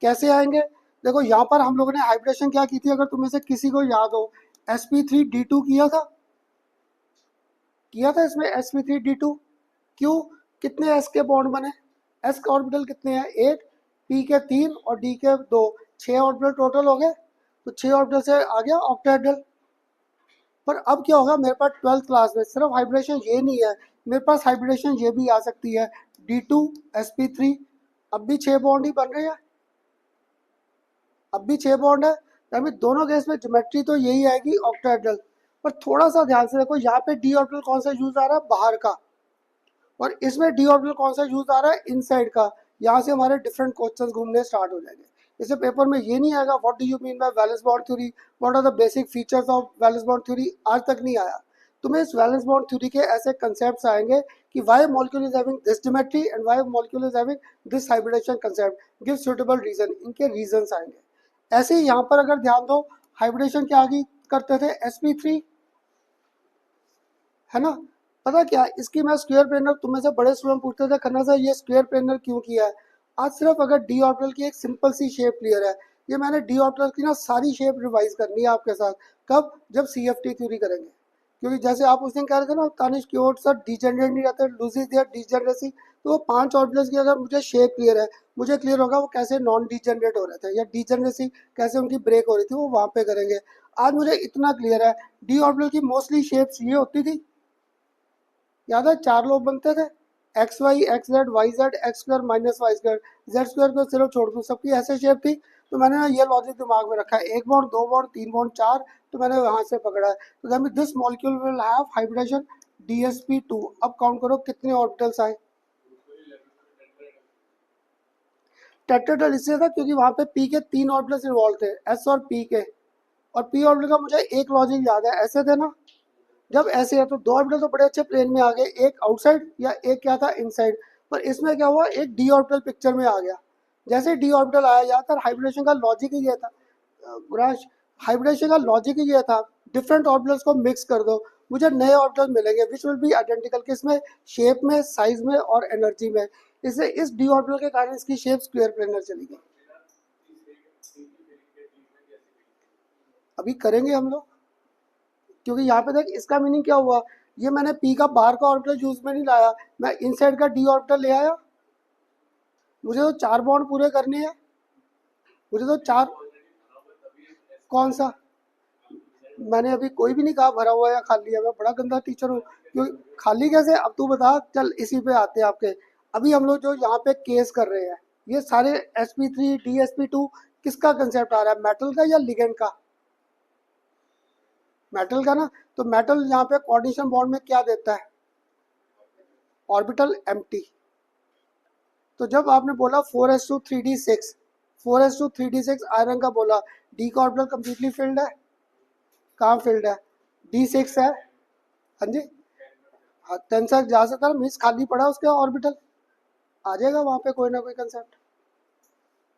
Speaker 1: कैसे आएंगे, देखो यहाँ पर हम लोगों ने हाइब्रिडेशन क्या की थी, अगर तुम्हें से किसी को याद हो sp3d2 किया था इसमें sp3d2। क्यों, कितने s के बॉन्ड बने, s के ऑर्बिटल कितने हैं, एक, p के 3 और d के 2, 6 ऑर्बिटल टोटल हो गए, तो 6 ऑर्बिटल से आ गया ऑक्टाहेड्रल। पर अब क्या होगा, मेरे पास 12th क्लास में सिर्फ हाइब्रिडेशन ये नहीं है, मेरे पास हाइब्रिडेशन ये भी आ सकती है d2 sp3, अब भी 6 बॉन्ड ही बन रहे हैं, अब भी 6 बॉन्ड है, यानी दोनों केस में ज्योमेट्री तो यही आएगी ऑक्टाहेड्रल। पर थोड़ा सा ध्यान से देखो, यहाँ पे डी ऑर्बिटल कौन सा यूज आ रहा है, बाहर का, और इसमें डी ऑर्बिटल कौन सा यूज आ रहा है, इनसाइड का। यहाँ से हमारे डिफरेंट क्वेश्चंस घूमने स्टार्ट हो जाएंगे। इसे पेपर में ये नहीं आएगा what do you mean by valence bond theory, what are the basic features of valence bond theory, आज तक नहीं आया। तुम्हें इस वैलेंस बॉन्ड थ्योरी के ऐसे कंसेप्ट आएंगे कि why molecule is having this geometry and why molecule is having this hybridisation concept, give suitable reason, इनके रीजंस आएंगे। ऐसे ही यहाँ पर अगर ध्यान दो, हाइब्रिडेशन क्या आगे करते थे, sp3 है ना। पता क्या, इसकी मैं स्क्वायर प्लेनर, तुम्हें से बड़े स्टूडेंट पूछते थे खन्ना सर ये स्क्वायर प्लेनर क्यों किया है। आज सिर्फ अगर डी ऑर्बिटल की एक सिंपल सी शेप क्लियर है, ये मैंने डी ऑर्बिटल की ना सारी शेप रिवाइज करनी है आपके साथ, कब, जब CFT थ्योरी करेंगे। क्योंकि जैसे आप उस दिन कह रहे थे ना तानिश की ओर सर डिजेनरेट नहीं रहते, लूजिज देयर डिजेनरेसी, तो वो 5 ऑर्बिटल्स की अगर मुझे शेप क्लियर है, मुझे क्लियर होगा वो कैसे नॉन डिजेनरेट हो रहे थे या डिजेनरेसी कैसे उनकी ब्रेक हो रही थी, वो वहाँ पे करेंगे। आज मुझे इतना क्लियर है, डी ऑर्बिटल की मोस्टली शेप्स ये होती थी, याद है 4 लोग बनते थे, X Y X Z Y Z X square minus Y square Z square को सिर्फ छोड़ दूँ, सबकी ऐसे शेप थी। तो मैंने ना ये लॉजिक दिमाग में रखा है, 1 बॉन्ड 2 बॉन्ड 3 बॉन्ड 4, तो मैंने वहाँ से पकड़ा है। तो that mean this molecule will have hybridisation DSP2। अब काउंट करो कितने ऑर्बिटल्स आए, टेट्राहेड्रल इसलिए था क्योंकि वहाँ पे P के 3 ऑर्बिटल्स इन्वॉल्व थे, S और P के, और P ऑर्बिटल का मुझे एक लॉजिक याद है, ऐसे थे ना, जब ऐसे है तो 2 ऑर्बिटल तो बड़े अच्छे प्लेन में आ गए, एक आउटसाइड या एक क्या था इनसाइड। पर इसमें क्या हुआ, एक डी ऑर्बिटल पिक्चर में आ गया। जैसे डी ऑर्बिटल आया, यार हाइब्रिडेशन का लॉजिक ही ये था, गुराश, हाइब्रिडेशन का लॉजिक ही ये था, डिफरेंट ऑर्बिटल्स को मिक्स कर दो, मुझे नए ऑर्बिटल मिलेंगे विच विल बी आइडेंटिकल, किसमें, शेप में, साइज में और एनर्जी में। इससे इस डी ऑर्बिटल के कारण इसकी शेप स्क्वायर प्लेनर चली गई। अभी करेंगे हम लोग, क्योंकि यहाँ पे देख इसका मीनिंग क्या हुआ, ये मैंने P का बाहर का ऑर्बिटल यूज में नहीं लाया, मैं इनसाइड का D ऑर्बिटल ले आया। मुझे तो 4 बॉन्ड पूरे करने हैं, मुझे तो 4, कौन सा, मैंने अभी कोई भी नहीं कहा भरा हुआ या खाली है, मैं बड़ा गंदा टीचर हूँ। क्योंकि खाली कैसे, अब तू बता, चल इसी पे आते हैं आपके। अभी हम लोग जो यहाँ पे केस कर रहे हैं, ये सारे sp3 DSP2 किसका कंसेप्ट आ रहा है, मेटल का या लिगेंड का, मेटल का ना। तो मेटल यहाँ पे कोऑर्डिनेशन बॉन्ड में क्या देता है, ऑर्बिटल एम्प्टी। तो जब आपने बोला 4s2 3d6, 4s2 3d6 iron का बोला, डी का ऑर्बिटल कंप्लीटली फिल्ड है, कहाँ फिल्ड है, D6 है, हाँ जी, हाँ, टेंसर जा सकता है, मीन्स खाली पड़ा उसके ऑर्बिटल, आ जाएगा वहाँ पे कोई ना कोई कंसेप्ट।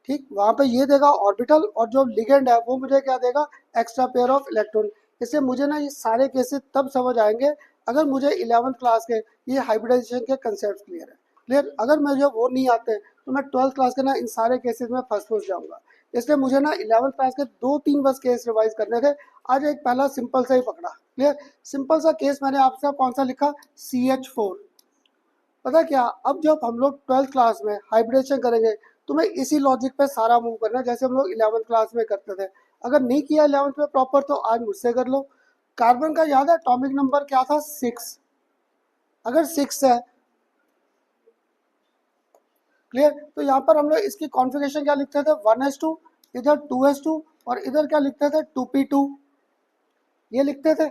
Speaker 1: ठीक, वहाँ पे ये देगा ऑर्बिटल, और जो लिगेंड है वो मुझे क्या देगा, एक्स्ट्रा पेयर ऑफ इलेक्ट्रॉन। इससे मुझे ना ये सारे केसेस तब समझ आएंगे अगर मुझे 11th क्लास के ये हाइब्रिडाइजेशन के कंसेप्ट क्लियर है। क्लियर, अगर मुझे वो नहीं आते तो मैं 12th क्लास के ना इन सारे केसेस में फंस जाऊंगा। इसलिए मुझे ना 11th क्लास के 2-3 बस केस रिवाइज करने थे। आज एक पहला सिंपल सा ही पकड़ा। क्लियर, सिंपल सा केस मैंने आपसे कौन सा लिखा, CH4। पता क्या, अब जब हम लोग 12th क्लास में हाइब्रिडेशन करेंगे तो मैं इसी लॉजिक पे सारा मूव करना है जैसे हम लोग 11th क्लास में करते थे। अगर नहीं किया 11th में प्रॉपर तो आज मुझसे कर लो। कार्बन का याद है एटॉमिक नंबर क्या था, 6। अगर 6 है, क्लियर, तो यहाँ पर हम लोग इसकी कॉन्फ़िगरेशन क्या लिखते थे, 1s2, इधर 2s2, और इधर क्या लिखते थे, 2p2, ये लिखते थे।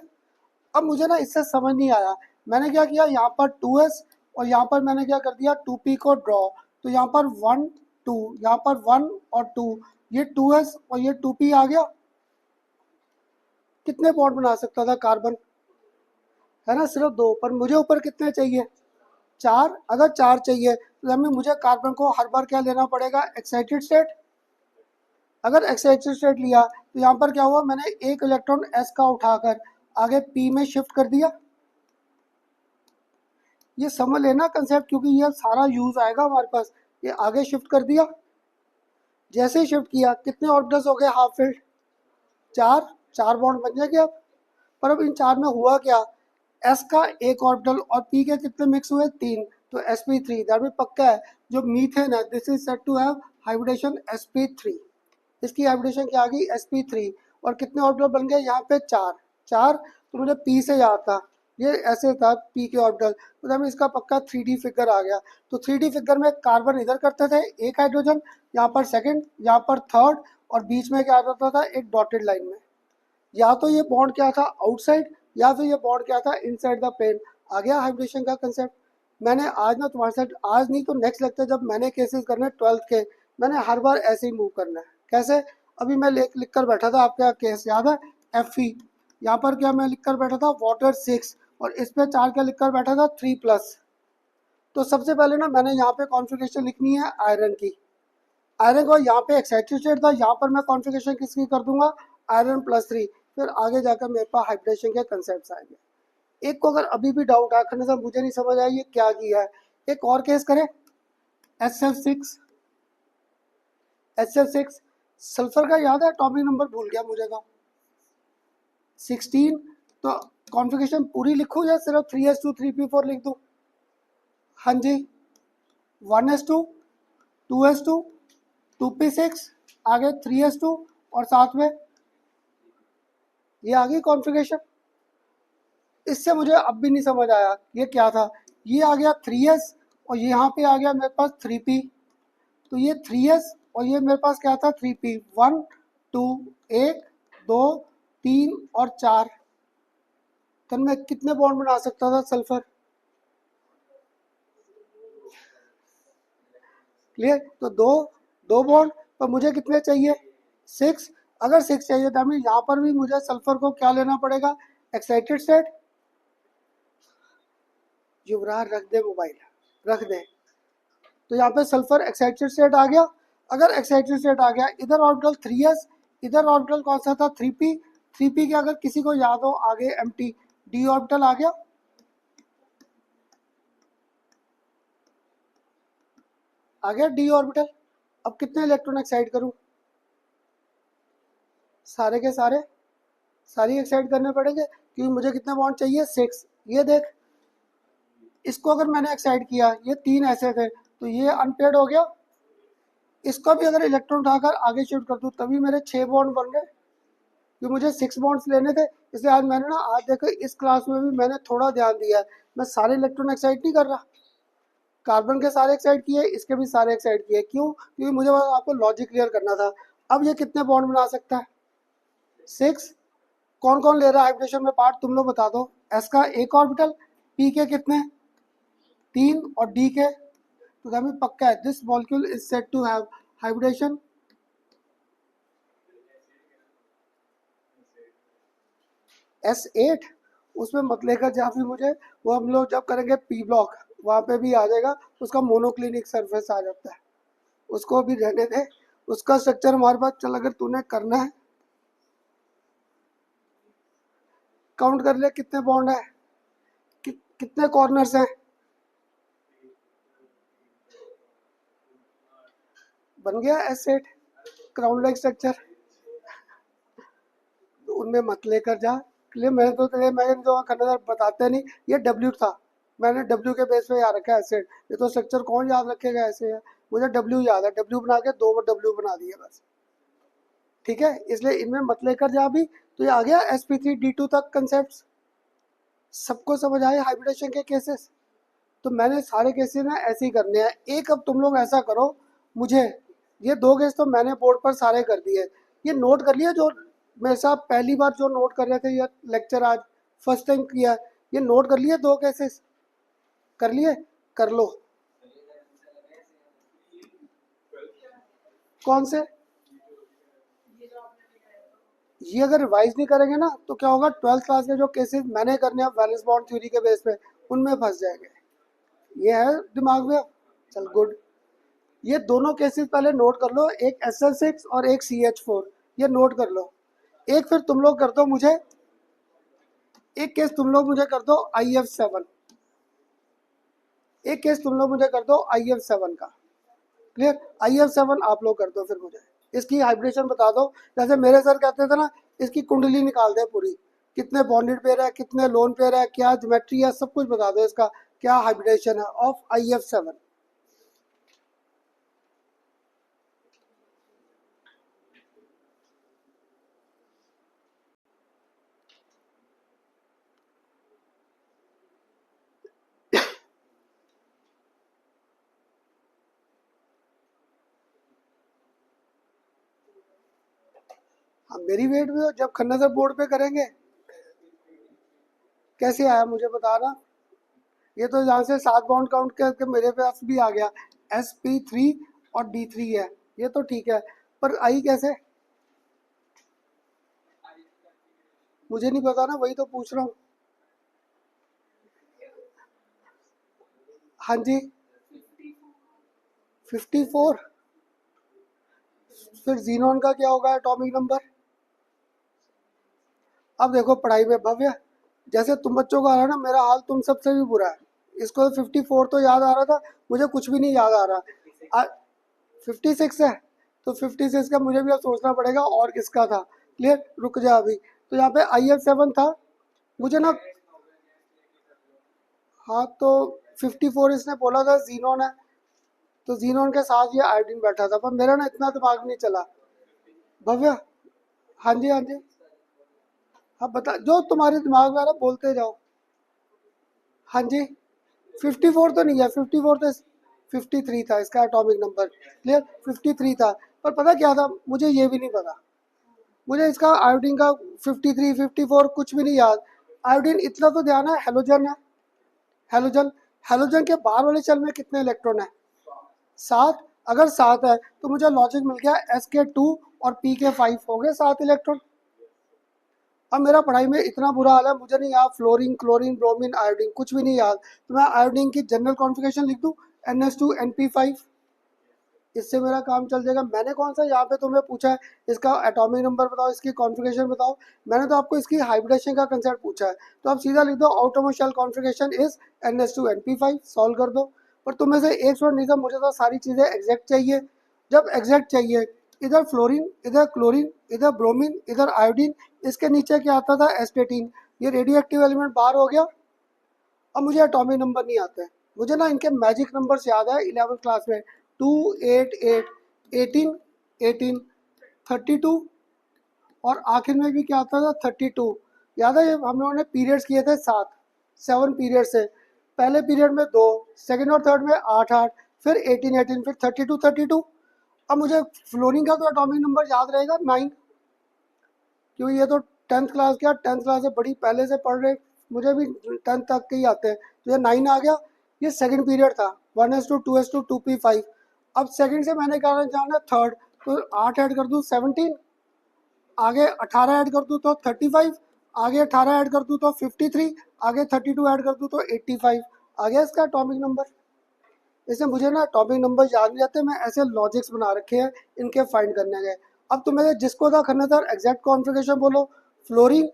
Speaker 1: अब मुझे ना इससे समझ नहीं आया, मैंने क्या किया, यहाँ पर 2s और यहाँ पर मैंने क्या कर दिया, 2p को ड्रॉ। तो यहाँ पर 1 2, यहाँ पर 1 और 2, ये 2s और ये 2p आ गया। कितने बॉन्ड बना सकता था कार्बन, है ना, सिर्फ 2, पर मुझे ऊपर कितने चाहिए, 4। अगर 4 चाहिए तो हमें मुझे कार्बन को हर बार क्या लेना पड़ेगा, एक्साइटेड स्टेट। अगर एक्साइटेड स्टेट लिया तो यहाँ पर क्या हुआ, मैंने एक इलेक्ट्रॉन s का उठाकर आगे p में शिफ्ट कर दिया। ये समझ लेना कंसेप्ट, क्योंकि ये सारा यूज आएगा हमारे पास। ये आगे शिफ्ट कर दिया, जैसे ही शिफ्ट किया कितने ऑर्बिटल्स हो गए, हाफ फील्ड, 4। 4 बॉन्ड बन जाएंगे अब। पर अब इन 4 में हुआ क्या, s का एक ऑर्बिटल और p के कितने मिक्स हुए, 3। तो sp3 दैट मीन पक्का है जो मीथेन है, this is said to have hybridisation sp3। इसकी हाइब्रिडेशन क्या आ गई, sp3। और कितने ऑर्बिटल बन गए यहाँ पे, 4। 4, तो मुझे p से याद था, ये ऐसे था p के ऑर्बिटल, तो हमें इसका पक्का 3D फिगर आ गया। तो 3D फिगर में कार्बन इधर करते थे एक हाइड्रोजन, यहाँ पर सेकंड, यहाँ पर थर्ड, और बीच में क्या आ जाता था, एक डॉटेड लाइन में। या तो ये बॉन्ड क्या था, आउटसाइड, या फिर ये बॉन्ड क्या था, इनसाइड द प्लेन। आ गया हाइब्रिडेशन का कंसेप्ट। मैंने आज ना तुम्हारे साथ, आज नहीं तो नेक्स्ट लगता है जब मैंने केसेस करने 12th के, मैंने हर बार ऐसे ही मूव करना है। कैसे, अभी मैं लिख कर बैठा था, आपका केस याद है, Fe। यहाँ पर क्या मैं लिख कर बैठा था, वाटर 6, और इस पे 4 क्या लिख कर बैठा था, 3+। तो सबसे पहले ना मैंने यहाँ पे कॉन्फ़िगरेशन लिखनी है आयरन की। आयरन को यहाँ पे एक्साइटेड स्टेट था, यहाँ पर मैं कॉन्फ़िगरेशन किसकी कर दूंगा, आयरन +3। फिर आगे जाकर मेरे पास हाइब्रिडेशन के कंसेप्ट आएंगे। एक को अगर अभी भी डाउट है, खन्ना साहब मुझे नहीं समझ आया ये क्या किया है, एक और केस करें, HF6। HF6 सल्फर का याद है, एटॉमिक नंबर भूल गया मुझे तो, 16। तो कॉन्फ़िगरेशन पूरी लिखूं या सिर्फ 3s2 3p4 लिख दूं, हाँ जी, 1s2 2s2 2p6, आगे 3s2, और साथ में ये आ गई कॉन्फ़िगरेशन। इससे मुझे अब भी नहीं समझ आया ये क्या था, ये आ गया 3s और यहाँ पे आ गया मेरे पास 3p। तो ये 3s और ये मेरे पास क्या था, 3p। 1 2 1 2 3 और 4। तो मैं कितने बॉन्ड बना सकता था सल्फर, क्लियर, तो दो बॉन्ड। पर मुझे कितने चाहिए, 6। अगर 6 चाहिए तो हमें यहाँ पर भी मुझे सल्फर को क्या लेना पड़ेगा, एक्साइटेड स्टेट। युवराज रख दे मोबाइल, रख दे। तो यहाँ पे सल्फर एक्साइटेड स्टेट आ गया। अगर एक्साइटेड स्टेट आ गया, इधर ऑर्बिटल 3s, इधर ऑर्बिटल कौन सा था, 3p। 3p के अगर किसी को याद हो आगे एम्प्टी, d ऑर्बिटल आ गया, आ गया d ऑर्बिटल। अब कितने इलेक्ट्रॉन एक्साइट करूं, सारे के सारी एक्साइट करने पड़ेंगे, क्योंकि मुझे कितने बॉन्ड चाहिए, 6। ये देख, इसको अगर मैंने एक्साइट किया, ये 3 ऐसे थे, तो ये अनपेड हो गया। इसको भी अगर इलेक्ट्रॉन उठाकर आगे शिफ्ट कर दूं तभी मेरे 6 बॉन्ड बन गए, कि मुझे 6 बॉन्ड्स लेने थे। इसलिए आज मैंने ना, आज देखो इस क्लास में भी मैंने थोड़ा ध्यान दिया है, मैं सारे इलेक्ट्रॉन एक्साइट नहीं कर रहा, कार्बन के सारे एक्साइट किए, इसके भी सारे एक्साइट किए। क्यों, क्योंकि मुझे बस आपको लॉजिक क्लियर करना था। अब ये कितने बॉन्ड बना सकता है, 6। कौन कौन ले रहा है हाइब्रिडेशन में पार्ट, तुम लोग बता दो। s का एक ऑर्बिटल, p के कितने, 3, और d के, तो हमें पक्का है this molecule is said to have hybridisation S8। उसमें मत लेकर जहाँ भी मुझे वो हम लोग जब करेंगे पी ब्लॉक वहाँ पे भी आ जाएगा, उसका मोनोक्लिनिक सरफेस आ जाता है, उसको भी रहने दे। उसका स्ट्रक्चर हमारे पास चल, अगर तूने करना है काउंट कर ले कितने बॉन्ड है, कितने कॉर्नर्स हैं। बन गया एसेट क्राउन लाइक स्ट्रक्चर। उनमें मत लेकर जा क्लियर। मैंने तो खन्ना बताते नहीं, ये डब्ल्यू था, मैंने डब्ल्यू के बेस पे याद रखा है एसेट। ये तो स्ट्रक्चर कौन याद रखेगा ऐसे है, मुझे डब्ल्यू याद है, डब्ल्यू बना के 2 डब्ल्यू बना दिए बस, ठीक है। इसलिए इनमें मत लेकर जा भी। तो ये आ गया sp3d2 तक कंसेप्ट, सबको समझ आए हाइब्रिडेशन के केसेस। तो मैंने सारे केसेस ना ऐसे ही करने हैं। एक अब तुम लोग ऐसा करो, मुझे ये 2 केस तो मैंने बोर्ड पर सारे कर दिए, ये नोट कर लिया जो मेरे साथ पहली बार जो नोट कर रहे थे, ये लेक्चर आज फर्स्ट टाइम किया, ये नोट कर लिए 2 केसेस, कर लिए, कर लो। कौन से? ये अगर रिवाइज नहीं करेंगे ना तो क्या होगा, 12th क्लास के जो केसेस मैंने करने हैं वैलेंस बॉन्ड थ्योरी के बेस पे, उनमें फंस जाएंगे। ये है दिमाग में, चल गुड। ये दोनों केसेस पहले नोट कर लो, एक SL6 और एक CH4, ये नोट कर लो। एक फिर तुम लोग कर दो मुझे, एक केस तुम लोग मुझे कर दो IF7, एक केस तुम लोग मुझे कर दो IF7 का, क्लियर। IF7 आप लोग कर दो फिर मुझे, इसकी हाइब्रिडेशन बता दो। जैसे मेरे सर कहते थे ना, इसकी कुंडली निकाल दे पूरी, कितने बॉन्डेड पेयर है, कितने लोन पेयर है, क्या ज्योमेट्री है, सब कुछ बता दो, इसका क्या हाइब्रिडेशन है ऑफ IF7। हाँ मेरी वेट भी हो, जब खन्ना सर बोर्ड पे करेंगे। कैसे आया मुझे बताना। ये तो यहाँ से 7 बाउंड काउंट करके मेरे पास भी आ गया, SP3 और D3 है, ये तो ठीक है, पर आई कैसे मुझे नहीं पता ना, वही तो पूछ रहा हूँ। हाँ जी 54, फिर जीनोन का क्या होगा एटॉमिक नंबर। अब देखो पढ़ाई में भव्य, जैसे तुम बच्चों को आ रहा है ना, मेरा हाल तुम सबसे भी बुरा है। इसको 54 तो याद आ रहा था, मुझे कुछ भी नहीं याद आ रहा। 56 है, तो 56 का मुझे भी अब सोचना पड़ेगा और किसका था, क्लियर। रुक जा अभी, तो यहाँ पे IF7 था मुझे ना। हाँ तो 54 इसने बोला था जीनोन है, तो जीनोन के साथ ये आयोडीन बैठा था, पर मेरा ना इतना दिमाग नहीं चला। भव्य, हाँ जी हाँ जी, हाँ बता, जो तुम्हारे दिमाग में आ रहा बोलते जाओ। हाँ जी 54 तो नहीं है, 54 तो 53 था इसका एटॉमिक नंबर, क्लियर 53 था। पर पता क्या था, मुझे ये भी नहीं पता, मुझे इसका आयोडीन का 53 54 कुछ भी नहीं याद। आयोडीन इतना तो ध्यान है, हेलोजन है, हेलोजन, हेलोजन के बाहर वाले शेल में कितने इलेक्ट्रॉन है, 7। अगर 7 है तो मुझे लॉजिक मिल गया, SK2 और PK5 हो गए 7 इलेक्ट्रॉन। अब मेरा पढ़ाई में इतना बुरा हाल है, मुझे नहीं याद फ्लोरीन, क्लोरीन, ब्रोमीन, आयोडीन कुछ भी नहीं याद। तो मैं आयोडीन की जनरल कॉन्फ़िगरेशन लिख दूं NH2NP5, इससे मेरा काम चल जाएगा। मैंने कौन सा यहाँ पे तुम्हें पूछा है इसका एटॉमिक नंबर बताओ, इसकी कॉन्फ़िगरेशन बताओ, मैंने तो आपको इसकी हाइब्रिडेशन का कंसेप्ट पूछा है। तो आप सीधा लिख दो outermost shell configuration is NH2NP5, solve कर दो। पर तुम में से एक स्टूडेंट नहीं था, मुझे तो सारी चीज़ें एग्जैक्ट चाहिए। जब एग्जैक्ट चाहिए, इधर फ्लोरीन, इधर क्लोरीन, इधर ब्रोमीन, इधर आयोडीन, इसके नीचे क्या आता था एस्टेटीन, ये रेडियो एक्टिव एलिमेंट बाहर हो गया। अब मुझे एटॉमिक नंबर नहीं आते हैं, मुझे ना इनके मैजिक नंबर्स याद है 11th क्लास में, 2 8 8 18 18 32, और आखिर में भी क्या आता था 32। याद है हम लोगों ने पीरियड्स किए थे 7 पीरियड्स से, पहले पीरियड में 2, सेकेंड और थर्ड में 8 8, फिर 18 18, फिर 32 32। अब मुझे फ्लोरीन का तो एटॉमिक नंबर याद रहेगा 9, क्योंकि ये तो 10th क्लास का, 10th क्लास से बड़ी पहले से पढ़ रहे, मुझे भी 10th तक के ही आते हैं, तो ये 9 आ गया। ये सेकंड पीरियड था, 1s2 2s2 2p5। अब सेकंड से मैंने कहा जाना थर्ड, तो 8 ऐड कर दूँ 17, आगे 18 ऐड कर दूँ तो 35, आगे 18 ऐड कर दूँ तो 53, आगे 32 ऐड कर दूँ तो 85 आ गया इसका एटॉमिक नंबर। इससे मुझे ना एटॉमिक नंबर याद नहीं रहते, मैं ऐसे लॉजिक्स बना रखे हैं इनके फाइंड करने के। अब तुम्हें जिसको था करना था एग्जैक्ट कॉन्फ़िगरेशन बोलो। फ्लोरीन,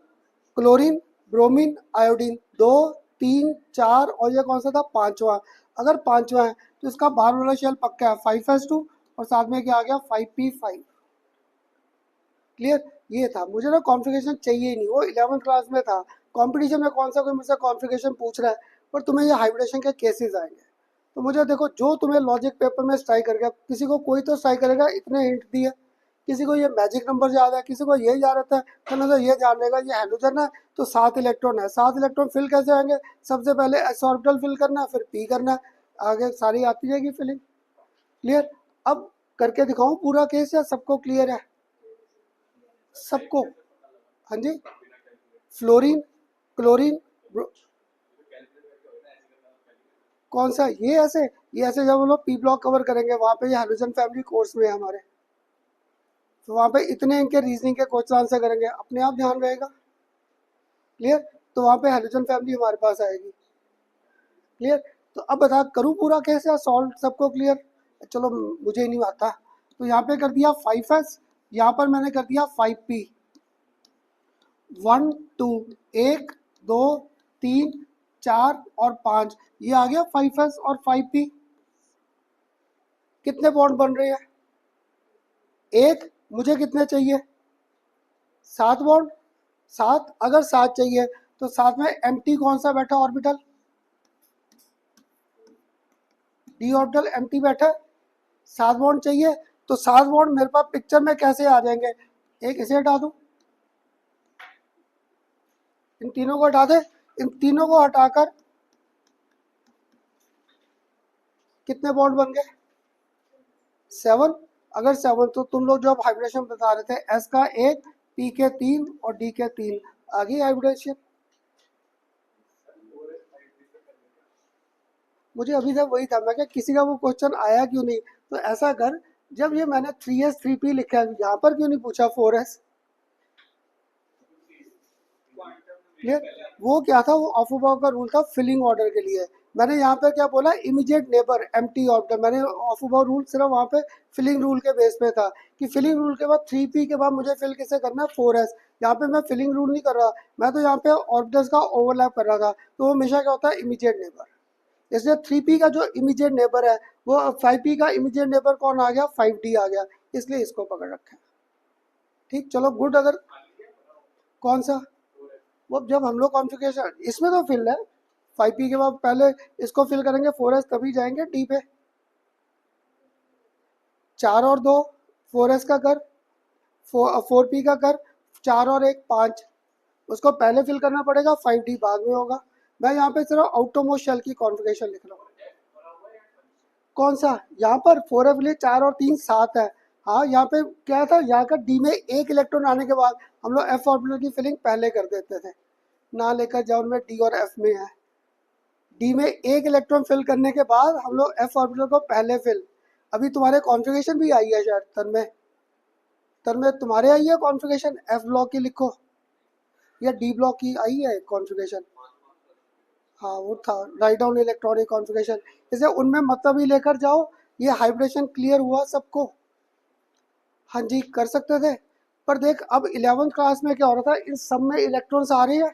Speaker 1: क्लोरीन, ब्रोमीन, आयोडीन, 2, 3, 4 और ये कौन सा था पांचवा। अगर पांचवा है तो इसका बाहर वाला शेल पक्का है 5s2 और साथ में क्या आ गया 5p5। क्लियर। ये था, मुझे ना कॉन्फ़िगरेशन चाहिए ही नहीं, वो 11th क्लास में था। कंपटीशन में कौन सा कोई मुझसे कॉन्फ़िगरेशन पूछ रहा है, पर तुम्हें ये हाइब्रिडेशन के केसेस आएंगे। तो मुझे देखो जो तुम्हें लॉजिक पेपर में स्ट्राइक करेगा, किसी को कोई तो स्ट्राइक करेगा इतने हिंट दिए, किसी को ये मैजिक नंबर याद है, किसी को ये याद रहता है, तो ये जान लेगा ये हेलोजन है तो 7 इलेक्ट्रॉन है। 7 इलेक्ट्रॉन फिल कैसे आएंगे, सबसे पहले एस ऑर्बिटल फिल करना है, फिर पी करना है, आगे सारी आती जाएगी फिलिंग। क्लियर। अब करके दिखाऊं पूरा केस या सबको क्लियर है सबको? हाँ जी। फ्लोरीन, क्लोरीन, कौन सा ये ऐसे, ये ऐसे जब हम लोग पी ब्लॉक कवर करेंगे वहाँ पे ये हाइड्रोजन फैमिली कोर्स में है हमारे, तो वहाँ पे इतने इनके रीजनिंग के क्वेश्चन आंसर करेंगे, अपने आप ध्यान रहेगा। क्लियर। तो वहाँ पे हाइड्रोजन फैमिली हमारे पास आएगी। क्लियर। तो अब बता करूँ पूरा कैसे सॉल्व, सबको क्लियर? चलो मुझे ही नहीं आता। तो यहाँ पे कर दिया 5s, यहाँ पर मैंने कर दिया 5p। 1 2 1 2 3 4 और 5, ये आ गया 5s और 5p। कितने बॉन्ड बन रहे हैं? एक, मुझे कितने चाहिए? 7 बॉन्ड। 7, अगर 7 चाहिए तो साथ में एम्प्टी कौन सा बैठा ऑर्बिटल? डी ऑर्बिटल एम्प्टी बैठा है। 7 बॉन्ड चाहिए तो 7 बॉन्ड मेरे पास पिक्चर में कैसे आ जाएंगे? एक इसे हटा दूं, इन तीनों को हटा दे, इन तीनों को हटाकर कितने बॉन्ड बन गए? 7। अगर 7 तो तुम लोग जो अब हाइब्रिडेशन बता रहे थे, एस का 1, पी के 3 और डी के 3, आ गई हाइब्रिडेशन। मुझे अभी तक वही था, मैं क्या किसी का वो क्वेश्चन आया क्यों नहीं? तो ऐसा कर, जब ये मैंने 3s 3p लिखा है यहाँ पर क्यों नहीं पूछा 4s? क्लियर। वो क्या था, वो ऑफोबाउ का रूल था फिलिंग ऑर्डर के लिए। मैंने यहाँ पे क्या बोला, इमीडिएट नेबर एम्प्टी ऑर्बिटल। मैंने ऑफोबाउ रूल सिर्फ वहाँ पे फिलिंग रूल के बेस पे था कि फिलिंग रूल के बाद 3p के बाद मुझे फिल किसे करना है 4s। यहाँ पे मैं फिलिंग रूल नहीं कर रहा, मैं तो यहाँ पे ऑर्बिटल्स का ओवरलैप कर रहा था, तो वो हमेशा क्या होता है इमीडिएट नेबर। इसलिए 3p का जो इमीडिएट नेबर है वो 5p का इमीडिएट नेबर कौन आ गया 5d आ गया, इसलिए इसको पकड़ रखा है। ठीक, चलो गुड। अगर कौन सा, वो जब हम लोग कॉन्फ़िगरेशन इसमें तो फिल है 5p के बाद पहले इसको फिल करेंगे 4s तभी जाएंगे d पे। 4 और 2 4s का कर, 4p का कर, 4 और 1 5, उसको पहले फिल करना पड़ेगा, 5d बाद में होगा। मैं यहाँ पे सिर्फ आउटरमोस्ट शेल की कॉन्फ़िगरेशन लिख रहा हूँ। कौन सा, यहाँ पर 4f लिए 4 और 3 7 है। हाँ यहाँ पे क्या था, यहाँ का डी में एक इलेक्ट्रॉन आने के बाद हम लोग एफ ऑर्बिटल की फिलिंग पहले कर देते थे, ना लेकर जाओ उनमें डी और एफ में है। डी में एक इलेक्ट्रॉन फिल करने के बाद हम लोग एफ ऑर्बिटल को पहले फिल। अभी तुम्हारे कॉन्फ़िगरेशन भी आई है शायद तन में तुम्हारे आई है कॉन्फ़िगरेशन, एफ ब्लॉक की लिखो या डी ब्लॉक की आई है कॉन्फ़िगरेशन। हाँ वो था राइट डाउन इलेक्ट्रॉनिक कॉन्फ़िगरेशन, इसे उनमें मतलब ही लेकर जाओ। ये हाइब्रिडेशन क्लियर हुआ सबको? हाँ जी कर सकते थे, पर देख अब 11th क्लास में क्या हो रहा था, इन सब में इलेक्ट्रॉन्स आ रही है,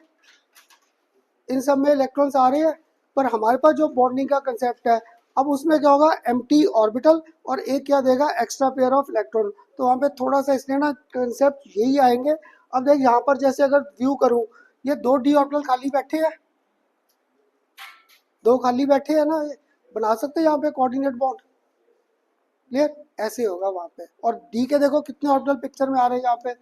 Speaker 1: इन सब में इलेक्ट्रॉन्स आ रहे हैं, पर हमारे पास जो बॉन्डिंग का कंसेप्ट है, अब उसमें क्या होगा एम्प्टी ऑर्बिटल और एक क्या देगा एक्स्ट्रा पेयर ऑफ इलेक्ट्रॉन। तो वहाँ पे थोड़ा सा इसलिए ना कंसेप्ट यही आएंगे। अब देख यहाँ पर जैसे अगर व्यू करूँ, ये 2 डी ऑर्बिटल खाली बैठे हैं, 2 खाली बैठे हैं ना, ये बना सकते हैं यहाँ पे कोऑर्डिनेट बॉन्ड। क्लियर, ऐसे होगा वहाँ पे। और डी के देखो कितने ऑर्बिटल पिक्चर में आ रहे हैं यहाँ पे,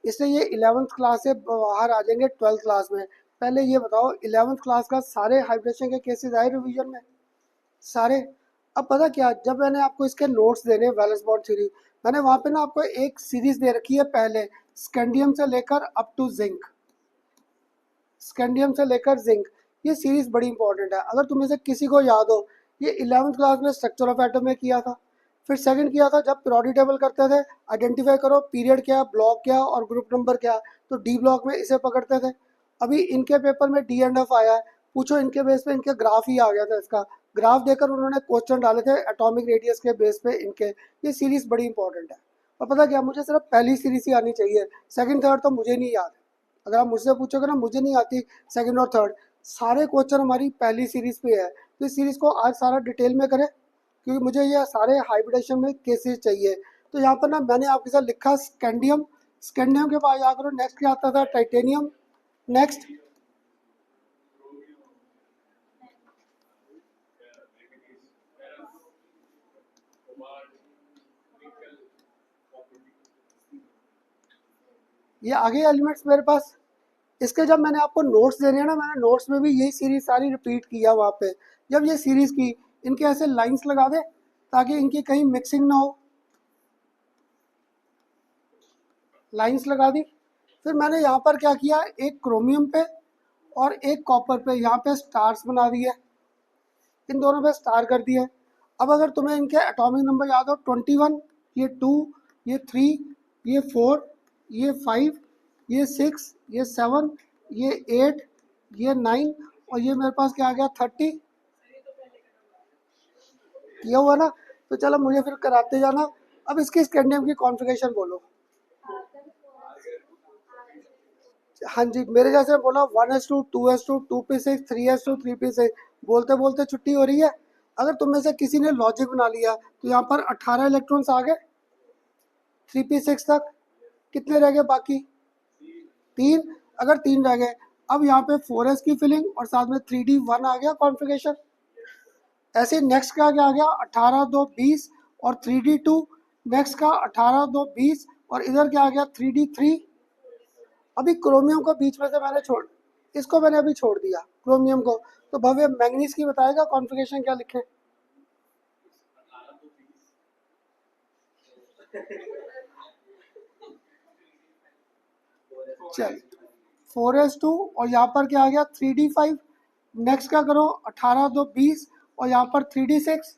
Speaker 1: इसलिए ये 11th क्लास से बाहर आ जाएंगे 12th क्लास में। पहले ये बताओ 11th क्लास का सारे हाइब्रिडेशन के केसेस आए रिवीजन में सारे? अब पता क्या, जब मैंने आपको इसके नोट्स देने वैलेंस बॉन्ड थ्योरी, मैंने वहाँ पे ना आपको एक सीरीज दे रखी है पहले, स्कैंडियम से लेकर अप टू जिंक, स्कैंडियम से लेकर जिंक। ये सीरीज बड़ी इंपॉर्टेंट है, अगर तुम्हें से किसी को याद हो, ये 11th क्लास में स्ट्रक्चर ऑफ एटम में किया था। फिर सेकंड किया था जब पीरियोडिक टेबल करते थे, आइडेंटिफाई करो पीरियड क्या, ब्लॉक क्या और ग्रुप नंबर क्या, तो डी ब्लॉक में इसे पकड़ते थे। अभी इनके पेपर में डी एंड एफ आया है, पूछो इनके बेस पे इनके ग्राफ ही आ गया था। इसका ग्राफ देकर उन्होंने क्वेश्चन डाले थे एटॉमिक रेडियस के बेस पे इनके। ये सीरीज बड़ी इंपॉर्टेंट है। और पता क्या, मुझे सिर्फ पहली सीरीज ही आनी चाहिए, सेकंड थर्ड तो मुझे नहीं याद। अगर आप मुझसे पूछोगे ना, मुझे नहीं आती सेकंड और थर्ड, सारे क्वेश्चन हमारी पहली सीरीज पे है। तो इस सीरीज को आज सारा डिटेल में करें, क्योंकि मुझे ये सारे हाइब्रिडेशन में केसेस चाहिए। तो यहाँ पर ना मैंने आपके साथ लिखा स्कैंडियम, स्कैंडियम के पास याद करो नेक्स्ट क्या आता था, टाइटेनियम, नेक्स्ट ये आगे एलिमेंट्स मेरे पास। इसके जब मैंने आपको नोट्स देने हैं ना, मैंने नोट्स में भी यही सीरीज सारी रिपीट किया वहाँ पे। जब ये सीरीज की, इनके ऐसे लाइंस लगा दे ताकि इनकी कहीं मिक्सिंग ना हो, लाइंस लगा दी। फिर मैंने यहाँ पर क्या किया, एक क्रोमियम पे और एक कॉपर पे यहाँ पे स्टार्स बना दिए, इन दोनों पे स्टार कर दिए। अब अगर तुम्हें इनके एटॉमिक नंबर याद हो, 21, ये 2, ये 3, ये 4, ये 5, ये 6, ये 7, ये 8, ये 9 और ये मेरे पास क्या आ गया 30। किया हुआ ना, तो चलो मुझे फिर कराते जाना। अब इसकी स्कैंडियम की कॉन्फ़िगरेशन बोलो। हाँ जी, मेरे जैसे बोला 1s2, 2s2, 2p6, 3s2, 3p6, बोलते बोलते छुट्टी हो रही है। अगर तुम में से किसी ने लॉजिक बना लिया तो यहाँ पर 18 इलेक्ट्रॉन्स आ गए 3p6 तक। कितने रह गए बाकी, 3। अगर 3 रह गए, अब यहाँ पे 4s की फिलिंग और साथ में 3d1 आ गया कॉन्फ़िगरेशन। ऐसे नेक्स्ट का क्या आ गया, 18 2 20 और 3d2। नेक्स्ट का 18 2 20 और इधर क्या आ गया 3d3। अभी क्रोमियम को बीच में से मैंने छोड़, इसको मैंने अभी छोड़ दिया क्रोमियम को। तो भव्य मैंगनीज की बताएगा कॉन्फ़िगरेशन क्या लिखे। चल 4s2 और यहाँ पर क्या आ गया 3d5। नेक्स्ट का करो 18 2 20 और यहाँ पर 3d6।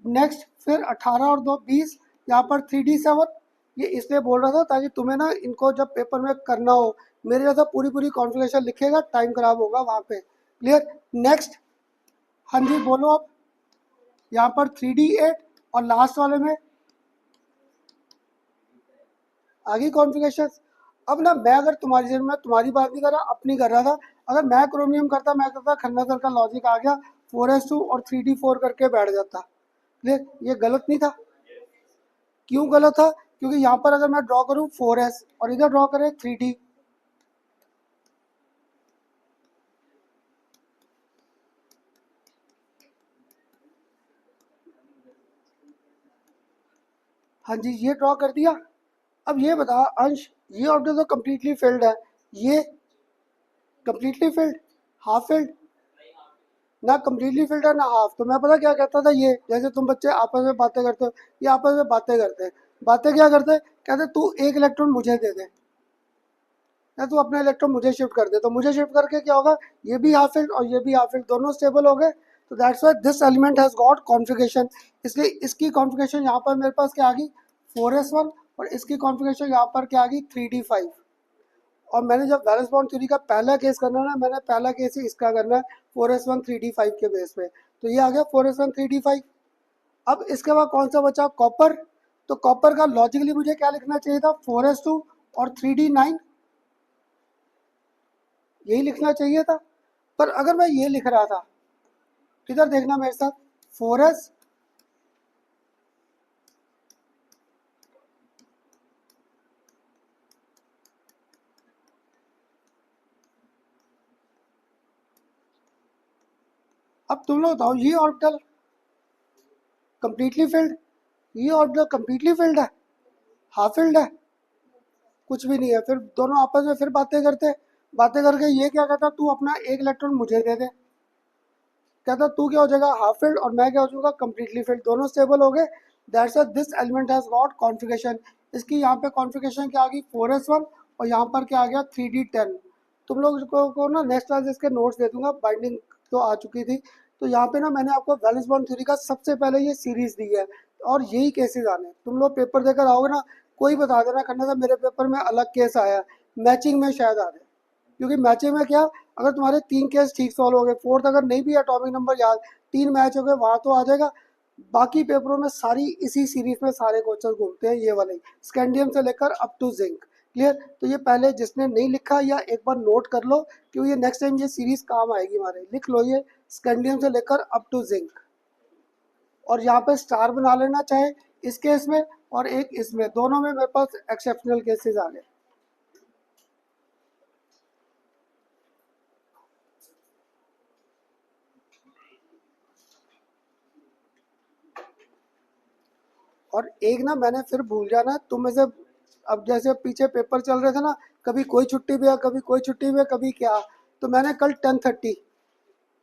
Speaker 1: नेक्स्ट फिर 18 और 2 20, यहाँ पर 3d7। ये इसलिए बोल रहा था ताकि तुम्हें ना इनको जब पेपर में करना हो, मेरे जैसा पूरी पूरी कॉन्फ़िगरेशन लिखेगा, टाइम खराब होगा वहाँ पे। Clear, next. हाँ जी बोलो अब। यहाँ पर 3d8 और लास्ट वाले में आगे कॉन्फ़िगरेशन। अब ना मैं अगर तुम्हारी जगह, मैं तुम्हारी बात नहीं कर रहा, अपनी कर रहा था। अगर मैं क्रोमियम करता, मैं करता खन्ना सर का लॉजिक आ गया 4s2 और 3d4 करके बैठ जाता। क्लियर, ये गलत नहीं था। क्यों गलत था, क्योंकि यहाँ पर अगर मैं ड्रॉ करूँ 4s और इधर ड्रॉ करें 3d, हाँ जी ये ड्रॉ कर दिया। अब ये बता अंश, ये ऑर्डर तो कम्प्लीटली फिल्ड है, ये कम्प्लीटली फिल्ड, हाफ फिल्ड ना, कम्प्लीटली फिल्ड है ना हाफ। तो मैं पता क्या कहता था, ये जैसे तुम बच्चे आपस में बातें करते हो, ये आपस में बातें करते हैं। बातें क्या करते, कहते तू एक इलेक्ट्रॉन मुझे दे दे, या तू अपना इलेक्ट्रॉन मुझे शिफ्ट कर दे। तो मुझे शिफ्ट करके क्या होगा, ये भी हाफ फिल्ड और ये भी हाफ फिल्ड, दोनों स्टेबल हो गए। तो that's why this element has got configuration. इसलिए इसकी कॉन्फ़िगरेशन यहाँ पर मेरे पास क्या आ गई 4s1 और इसकी कॉन्फ़िगरेशन यहाँ पर क्या आ गई 3d5। और मैंने जब वैलेंस बॉन्ड थ्योरी का पहला केस करना ना, मैंने पहला केस ही इसका करना है 4s1 3d5 के बेस पे। तो ये आ गया 4s1 3d5। अब इसके बाद कौन सा बचा, कॉपर। तो कॉपर का लॉजिकली मुझे क्या लिखना चाहिए था, 4s2 और 3d9, यही लिखना चाहिए था। पर अगर मैं ये लिख रहा था, इधर देखना मेरे साथ, 4s अब तुम लोग बताओ, ये ऑर्बिटल कंप्लीटली फिल्ड, ये ऑर्बिटल कंप्लीटली फिल्ड है, हाफ फिल्ड है, कुछ भी नहीं है। फिर दोनों आपस में फिर बातें करते, बातें करके ये क्या कहता, तू अपना एक इलेक्ट्रॉन मुझे दे दे। कहता तू क्या हो जाएगा हाफ फिल्ड और मैं क्या हो जाऊंगा कंप्लीटली फिल्ड, दोनों स्टेबल हो गए। That's why this element has got configuration. इसकी यहाँ पे कॉन्फ़िगरेशन क्या आ गई 4s1 और यहाँ पर क्या आ गया 3d10। तुम लोग को ना नेक्स्ट क्लास इसके नोट्स दे दूंगा, बाइंडिंग तो आ चुकी थी। तो यहाँ पे ना मैंने आपको वैलेंस बॉन्ड थ्योरी का सबसे पहले ये सीरीज दी है और यही केसेस आने हैं। तुम लोग पेपर देकर आओगे ना, कोई बता देना करना था मेरे पेपर में अलग केस आया है, मैचिंग में शायद आ जाए, क्योंकि मैचिंग में क्या, अगर तुम्हारे 3 केस ठीक सॉल्व हो गए, फोर्थ अगर नहीं भी एटॉमिक नंबर याद, 3 मैच हो गए, वहाँ तो आ जाएगा। बाकी पेपरों में सारी इसी सीरीज में सारे क्वेश्चन घूमते हैं, ये वाले स्कैंडियम से लेकर अप टू जिंक। क्लियर? तो ये पहले जिसने नहीं लिखा या एक बार नोट कर लो, क्योंकि ये नेक्स्ट टाइम ये सीरीज काम आएगी हमारे, लिख लो ये स्कैंडियम से लेकर अप टू जिंक। और यहाँ पे स्टार बना लेना, चाहे इस केस में और एक इसमें, दोनों में मेरे पास एक्सेप्शनल केसेस आ गए। और एक ना मैंने फिर भूल जाना तुम में से, अब जैसे पीछे पेपर चल रहे थे ना, कभी कोई छुट्टी भी है, कभी कोई छुट्टी भी है, कभी क्या, तो मैंने कल 10:30,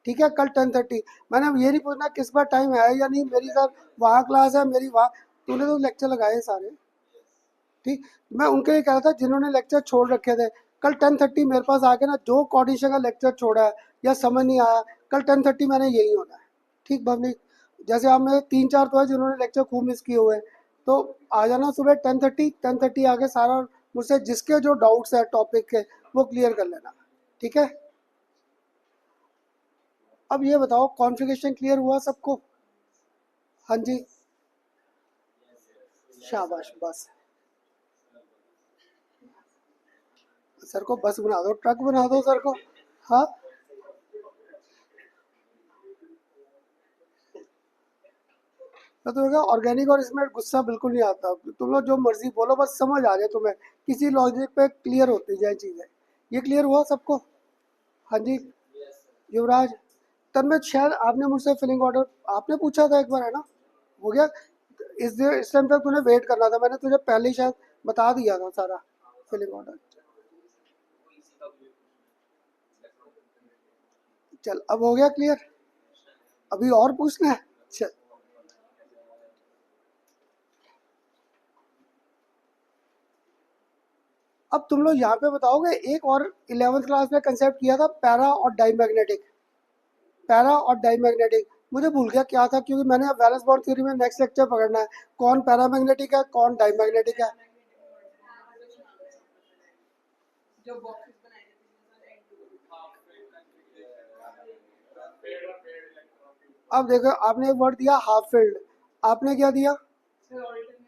Speaker 1: ठीक है, कल 10:30 मैंने ये नहीं पूछना किस बार टाइम है या नहीं, मेरी सर वहाँ क्लास है, मेरी वहाँ, तूने तो लेक्चर लगाए सारे, ठीक। मैं उनके लिए कह रहा था जिन्होंने लेक्चर छोड़ रखे थे, कल 10:30 मेरे पास आके ना, जो कोऑर्डिनेशन का लेक्चर छोड़ा है या समझ नहीं आया, कल 10:30 मैंने यही होना है, ठीक भवनी। जैसे आप में 3-4 तो है जिन्होंने लेक्चर खूब मिस किए हुए हैं, तो आ जाना सुबह 10:30 आके सारा मुझसे जिसके जो डाउट्स है टॉपिक के वो क्लियर कर लेना, ठीक है। अब ये बताओ कॉन्फ़िगरेशन क्लियर हुआ सबको? हाँ जी, शाबाश, बस सर को बस बना दो, ट्रक बना दो सर को। हाँ, तो तुम्हें ऑर्गेनिक और इसमें गुस्सा बिल्कुल नहीं आता, तुम लोग जो मर्जी बोलो, बस समझ आ जाए तुम्हें, किसी लॉजिक पे क्लियर होती जाए चीज़ें। ये क्लियर हुआ सबको? हाँ जी, युवराज, तब में शायद आपने मुझसे फिलिंग ऑर्डर आपने पूछा था एक बार, है ना? हो गया? इस टाइम तक तूने वेट करना था, मैंने तुझे पहले ही शायद बता दिया था सारा फिलिंग ऑर्डर। चल, अब हो गया क्लियर? अभी और पूछना है? चल, अब तुम लोग यहाँ पे बताओगे, एक और 11th क्लास में कंसेप्ट किया था, पैरा और डाईमैग्नेटिक। पैरा और डाईमैग्नेटिक मुझे भूल गया क्या था, क्योंकि मैंने अब वैलेंस बॉन्ड थ्योरी में नेक्स्ट लेक्चर पकड़ना है, कौन पैरामैग्नेटिक है कौन डाईमैग्नेटिक है।
Speaker 3: जो बॉक्सेस बनाए थे
Speaker 2: पेड़ और पेड़ इलेक्ट्रॉन के
Speaker 1: अब देखो, आपने एक वर्ड दिया हाफ फील्ड, आपने क्या दिया?
Speaker 3: सर ऑल्टरनेट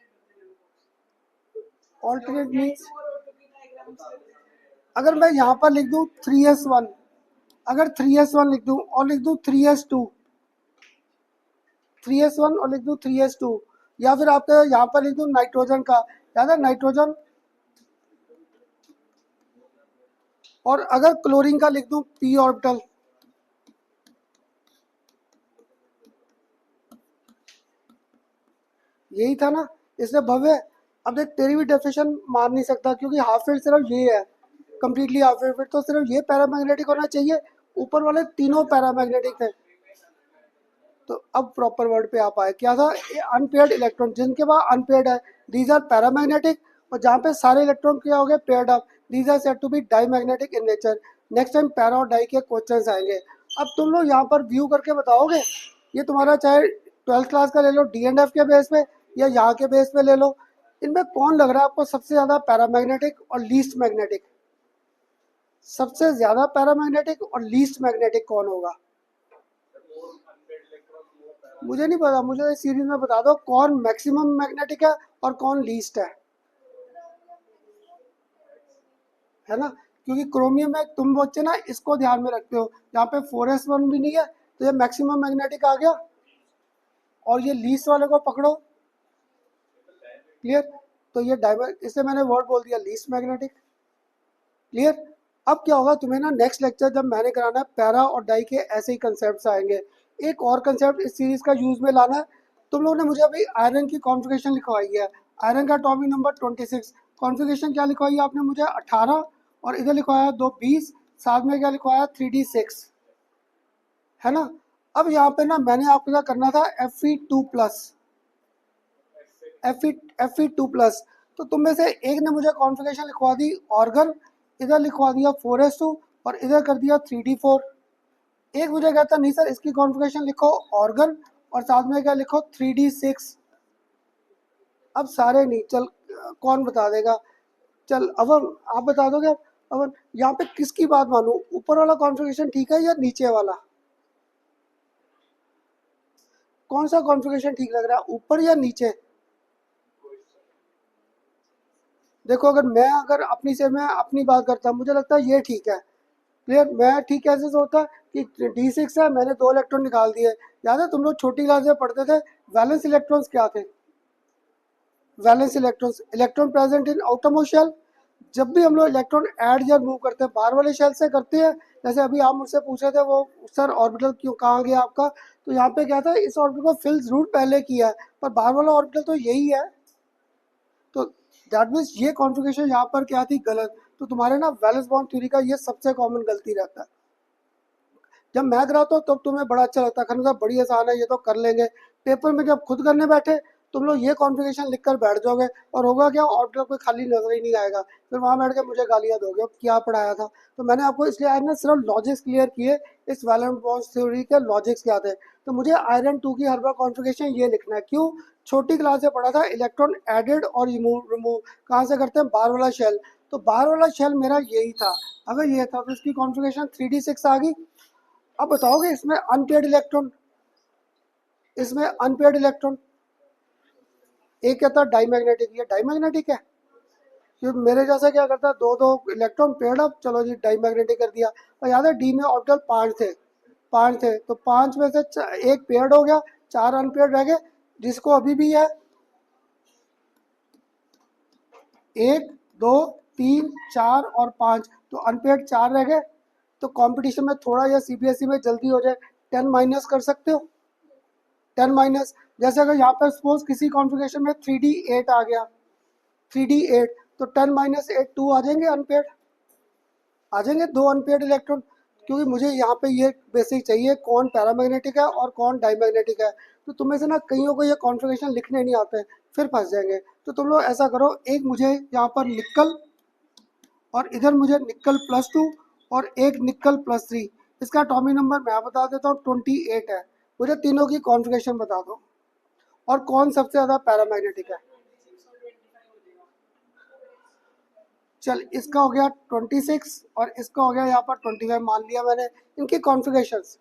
Speaker 1: ऑल्टरनेट मीन्स,
Speaker 3: और ऑटोपी डायग्राम्स
Speaker 1: अगर मैं यहाँ पर लिख दूँ 3s1, अगर 3s1 लिख दूँ और लिख दूँ 3s2, 3s1 और लिख दूँ 3s2, या फिर आपके यहाँ पर लिख दूँ नाइट्रोजन का, याद है नाइट्रोजन, और अगर क्लोरीन का लिख दूँ p ऑर्बिटल, यही था ना। इसलिए भव्य, अब देख तेरी भी डेफिनेशन मान नहीं सकता, क्योंकि हाफ फील्ड सिर्फ ये है, कंप्लीटली हाफ फील्ड, तो सिर्फ ये पैरामैग्नेटिक होना चाहिए, ऊपर वाले तीनों पैरामैग्नेटिक थे। तो अब प्रॉपर वर्ड पे आप आए, क्या था? अनपेयर्ड इलेक्ट्रॉन, जिनके पास अनपेयर्ड है दीज आर पैरामैग्नेटिक, और जहाँ पे सारे इलेक्ट्रॉन क्या हो गए paired up, these are said to be diamagnetic in nature. Next time para और डाई के क्वेश्चंस आएंगे। अब तुम लोग यहाँ पर व्यू करके बताओगे, ये तुम्हारा चाहे 12th क्लास का ले लो D&F के बेस पे या यहाँ के बेस पे ले लो, इनमें कौन लग रहा है आपको सबसे ज़्यादा पैरामैग्नेटिक और लीस्ट मैग्नेटिक? सबसे ज़्यादा पैरामैग्नेटिक और लीस्ट मैग्नेटिक कौन होगा? मुझे नहीं पता, मुझे इस सीरीज में बता दो कौन मैक्सिमम मैग्नेटिक है और कौन लीस्ट है ना? क्योंकि क्रोमियम में तुम बच्चे ना इसको ध्यान में रखते हो, यहाँ पे 4s1 भी नहीं है, तो ये मैक्सिमम मैग्नेटिक आ गया, और ये लीस्ट वाले को पकड़ो, क्लियर? तो ये डाइवर, इससे मैंने वर्ड बोल दिया लीस्ट मैग्नेटिक, क्लियर? अब क्या होगा तुम्हें ना, नेक्स्ट लेक्चर जब मैंने कराना है पैरा और डाई के ऐसे ही कंसेप्ट आएंगे। एक और कंसेप्ट इस सीरीज का यूज में लाना है, तुम लोगों ने मुझे अभी आयरन की कॉन्फ़िगरेशन लिखवाई है, आयरन का टॉपिक नंबर 26, कॉन्फ़िगरेशन क्या लिखवाई है आपने मुझे? 18, और इधर लिखवाया 220, साथ में क्या लिखवाया 3d6, है ना? अब यहाँ पे ना मैंने आपको क्या करना था, Fe2+, Fe2+, तो तुम में से एक ने मुझे कॉन्फ़िगरेशन लिखवा दी ऑर्गन, इधर लिखवा दिया 4s2 और इधर कर दिया 3d4, एक मुझे कहता नहीं सर इसकी कॉन्फ़िगरेशन लिखो ऑर्गन और साथ में क्या लिखो 3D6। अब सारे नहीं, चल कौन बता देगा, चल अवन आप बता दोगे। अवन यहाँ पे किसकी बात मानूं, ऊपर वाला कॉन्फ़िगरेशन ठीक है या नीचे वाला, कौन सा कॉन्फ़िगरेशन ठीक लग रहा है, ऊपर या नीचे? देखो अगर अपनी से मैं अपनी बात करता, मुझे लगता है ये ठीक है। क्लियर, मैं ठीक कैसे सोचता कि D6 है, मैंने 2 इलेक्ट्रॉन निकाल दिए। याद है तुम लोग छोटी क्लास में पढ़ते थे वैलेंस इलेक्ट्रॉन्स क्या थे? Valence electrons, electron present in outermost shell. जब भी हम लोग इलेक्ट्रॉन ऐड या मूव करते हैं बाहर वाले शेल से करते हैं। जैसे अभी आप मुझसे पूछ रहे थे वो सर ऑर्बिटल क्यों कहाँ गया आपका, तो यहाँ पे क्या था, इस ऑर्बिटल को फिल जरूर पहले किया है पर बाहर वाला ऑर्बिटल तो यही है। तो दैट मीन्स ये कॉन्फ़िगरेशन यहाँ पर क्या थी, गलत। तो तुम्हारे ना वैलेंस बॉन्ड थ्योरी का ये सबसे कॉमन गलती रहता है। जब मैं कराता हूँ तब तुम्हें बड़ा अच्छा लगता है, खन्ना साहब बड़ी आसान है ये तो कर लेंगे। पेपर में जब खुद करने बैठे तुम लोग ये कॉन्फ़िगरेशन लिख कर बैठ जाओगे और होगा क्या, ऑर्बिटल कोई खाली नजर ही नहीं आएगा, फिर वहाँ बैठ के मुझे गालियाँ दोगे क्या पढ़ाया था। तो मैंने आपको इसलिए आज ना सिर्फ लॉजिक्स क्लियर किए, इस वैलेंस बॉन्ड थ्योरी के लॉजिक्स क्या थे। तो मुझे आयरन 2 की हर बार कॉन्फ़िगरेशन ये लिखना है, क्यों, छोटी क्लास से पढ़ा था इलेक्ट्रॉन एडेड और रिमूव कहाँ से करते हैं, बाहर वाला शेल। तो बाहर वाला शेल मेरा यही था, अगर ये था तो इसकी कॉन्फ़िगरेशन 3D6 आ गई। अब बताओगे इसमें अनपेयर्ड इलेक्ट्रॉन, इसमें अनपेयर्ड इलेक्ट्रॉन, एक कहता है डाईमैग्नेटिक, ये डाईमैग्नेटिक है। क्योंकि मेरे जैसा क्या करता है, दो दो इलेक्ट्रॉन पेयर्ड अप, चलो जी डाईमैग्नेटिक कर दिया। और याद है डी में ऑर्बिटल 5 थे तो 5 में से एक पेयर्ड हो गया, 4 अनपेयर्ड रह गए, जिसको अभी भी है 1 2 3 4 और 5, तो अनपेयर्ड 4 रह गए। तो कंपटीशन में थोड़ा या सीबीएसई में जल्दी हो जाए, 10 माइनस कर सकते हो, 10 माइनस। जैसे अगर यहाँ पर सपोज किसी कॉन्फ़िगरेशन में 3D8 आ गया, 3D8, तो 10 माइनस 8 2 आ जाएंगे अनपेयर्ड, आ जाएंगे 2 अनपेयर्ड इलेक्ट्रॉन। क्योंकि मुझे यहाँ पे ये बेसिक चाहिए कौन पैरामैग्नेटिक है और कौन डाईमैग्नेटिक है। तो तुम्हें से ना कईयों को ये कॉन्फ़िगरेशन लिखने नहीं आते, फिर फंस जाएंगे। तो तुम लोग ऐसा करो, एक मुझे यहाँ पर निकल और इधर मुझे निकल +2 और एक निकल +3, इसका एटॉमिक नंबर मैं बता देता हूँ 28 है। मुझे तीनों की कॉन्फ़िगरेशन बता दो और कौन सबसे ज़्यादा पैरामैग्नेटिक है। चल इसका हो गया 26 और इसका हो गया यहाँ पर 25 मान लिया मैंने। इनकी कॉन्फ़िगरेशंस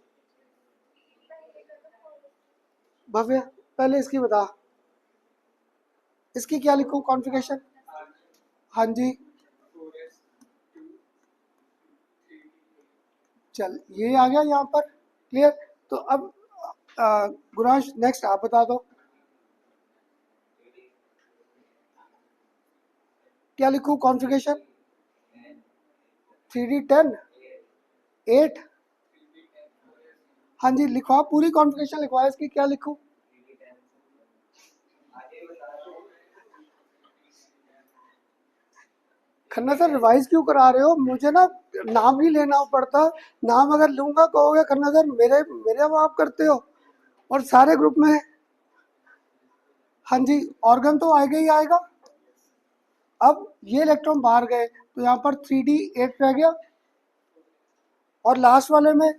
Speaker 1: भव्य, पहले इसकी बता, इसकी क्या लिखूँ कॉन्फ़िगरेशन? हाँ जी, चल ये आ गया यहाँ पर, क्लियर। तो अब गुरांश नेक्स्ट आप बता दो क्या लिखूँ कॉन्फ़िगरेशन? 3D10 8, हाँ जी लिखवा, पूरी कॉन्फ़िगरेशन लिखवाया, इसकी क्या लिखूँ? खन्ना सर रिवाइज क्यों करा रहे हो, मुझे ना नाम नहीं लेना पड़ता, नाम अगर लूंगा कहोगे खन्ना सर मेरे मेरे आप करते हो, और सारे ग्रुप में। हाँ जी, ऑर्गन तो आएगा ही आएगा। अब ये इलेक्ट्रॉन बाहर गए तो यहाँ पर 3D8 रह गया, और लास्ट वाले में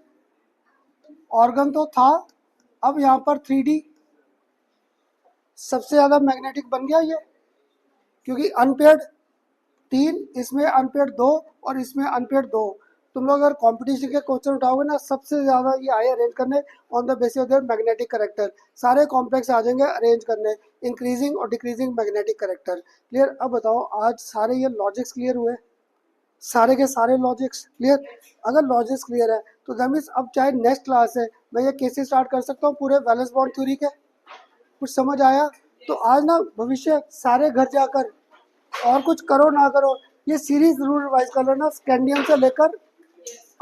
Speaker 1: ऑर्गन तो था, अब यहाँ पर 3D सबसे ज़्यादा मैग्नेटिक बन गया ये, क्योंकि अनपेयर्ड 3, इसमें अनपेयर्ड 2 और इसमें अनपेयर्ड 2। तुम लोग अगर कंपटीशन के क्वेश्चन उठाओगे ना, सबसे ज़्यादा ये आए अरेंज करने on the basis of their magnetic character, सारे कॉम्प्लेक्स आ जाएंगे अरेंज करने, इंक्रीजिंग और डिक्रीजिंग मैग्नेटिक करेक्टर। क्लियर, अब बताओ आज सारे ये लॉजिक्स क्लियर हुए, सारे के सारे लॉजिक्स क्लियर। अगर लॉजिक्स क्लियर है तो दैट मीन्स अब चाहे नेक्स्ट क्लास है मैं ये केसेस स्टार्ट कर सकता हूँ पूरे वैलेंस बॉन्ड थ्योरी के। कुछ समझ आया? तो आज ना भविष्य सारे घर जाकर और कुछ करो ना करो ये सीरीज जरूर रिवाइज कर लेना, स्कैंडियम से लेकर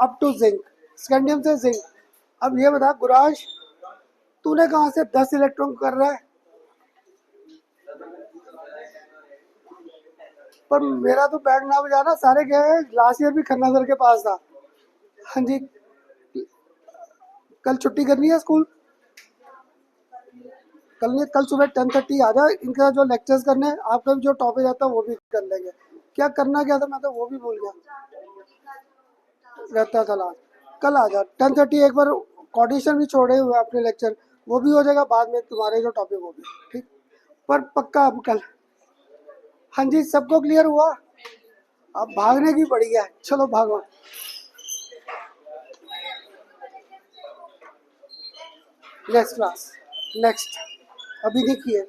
Speaker 1: अप टू जिंक, स्कैंडियम से जिंक। अब ये बता गुरांश, तूने कहाँ से 10 इलेक्ट्रॉन कर रहा है? पर मेरा तो बैंड ना बजाना, सारे गए हैं, लास्ट ईयर भी खन्ना सर के पास था। हाँ जी, कल छुट्टी करनी है स्कूल, कल नहीं, कल सुबह 10:30 आ जाए, इनका जो लेक्चर्स करने हैं, आपका भी जो टॉपिक आता है वो भी कर लेंगे। क्या करना क्या था, मैं तो वो भी भूल गया, रहता था लास्ट। कल आ जा 10:30 एक बार कोऑर्डिनेशन भी छोड़े हुए हैं अपने लेक्चर, वो भी हो जाएगा बाद में तुम्हारे जो टॉपिक वो भी ठीक, पर पक्का अब कल। हाँ जी सबको क्लियर हुआ, अब भागने की पड़ी है, चलो भागो। नेक्स्ट क्लास, नेक्स्ट अभी देखिए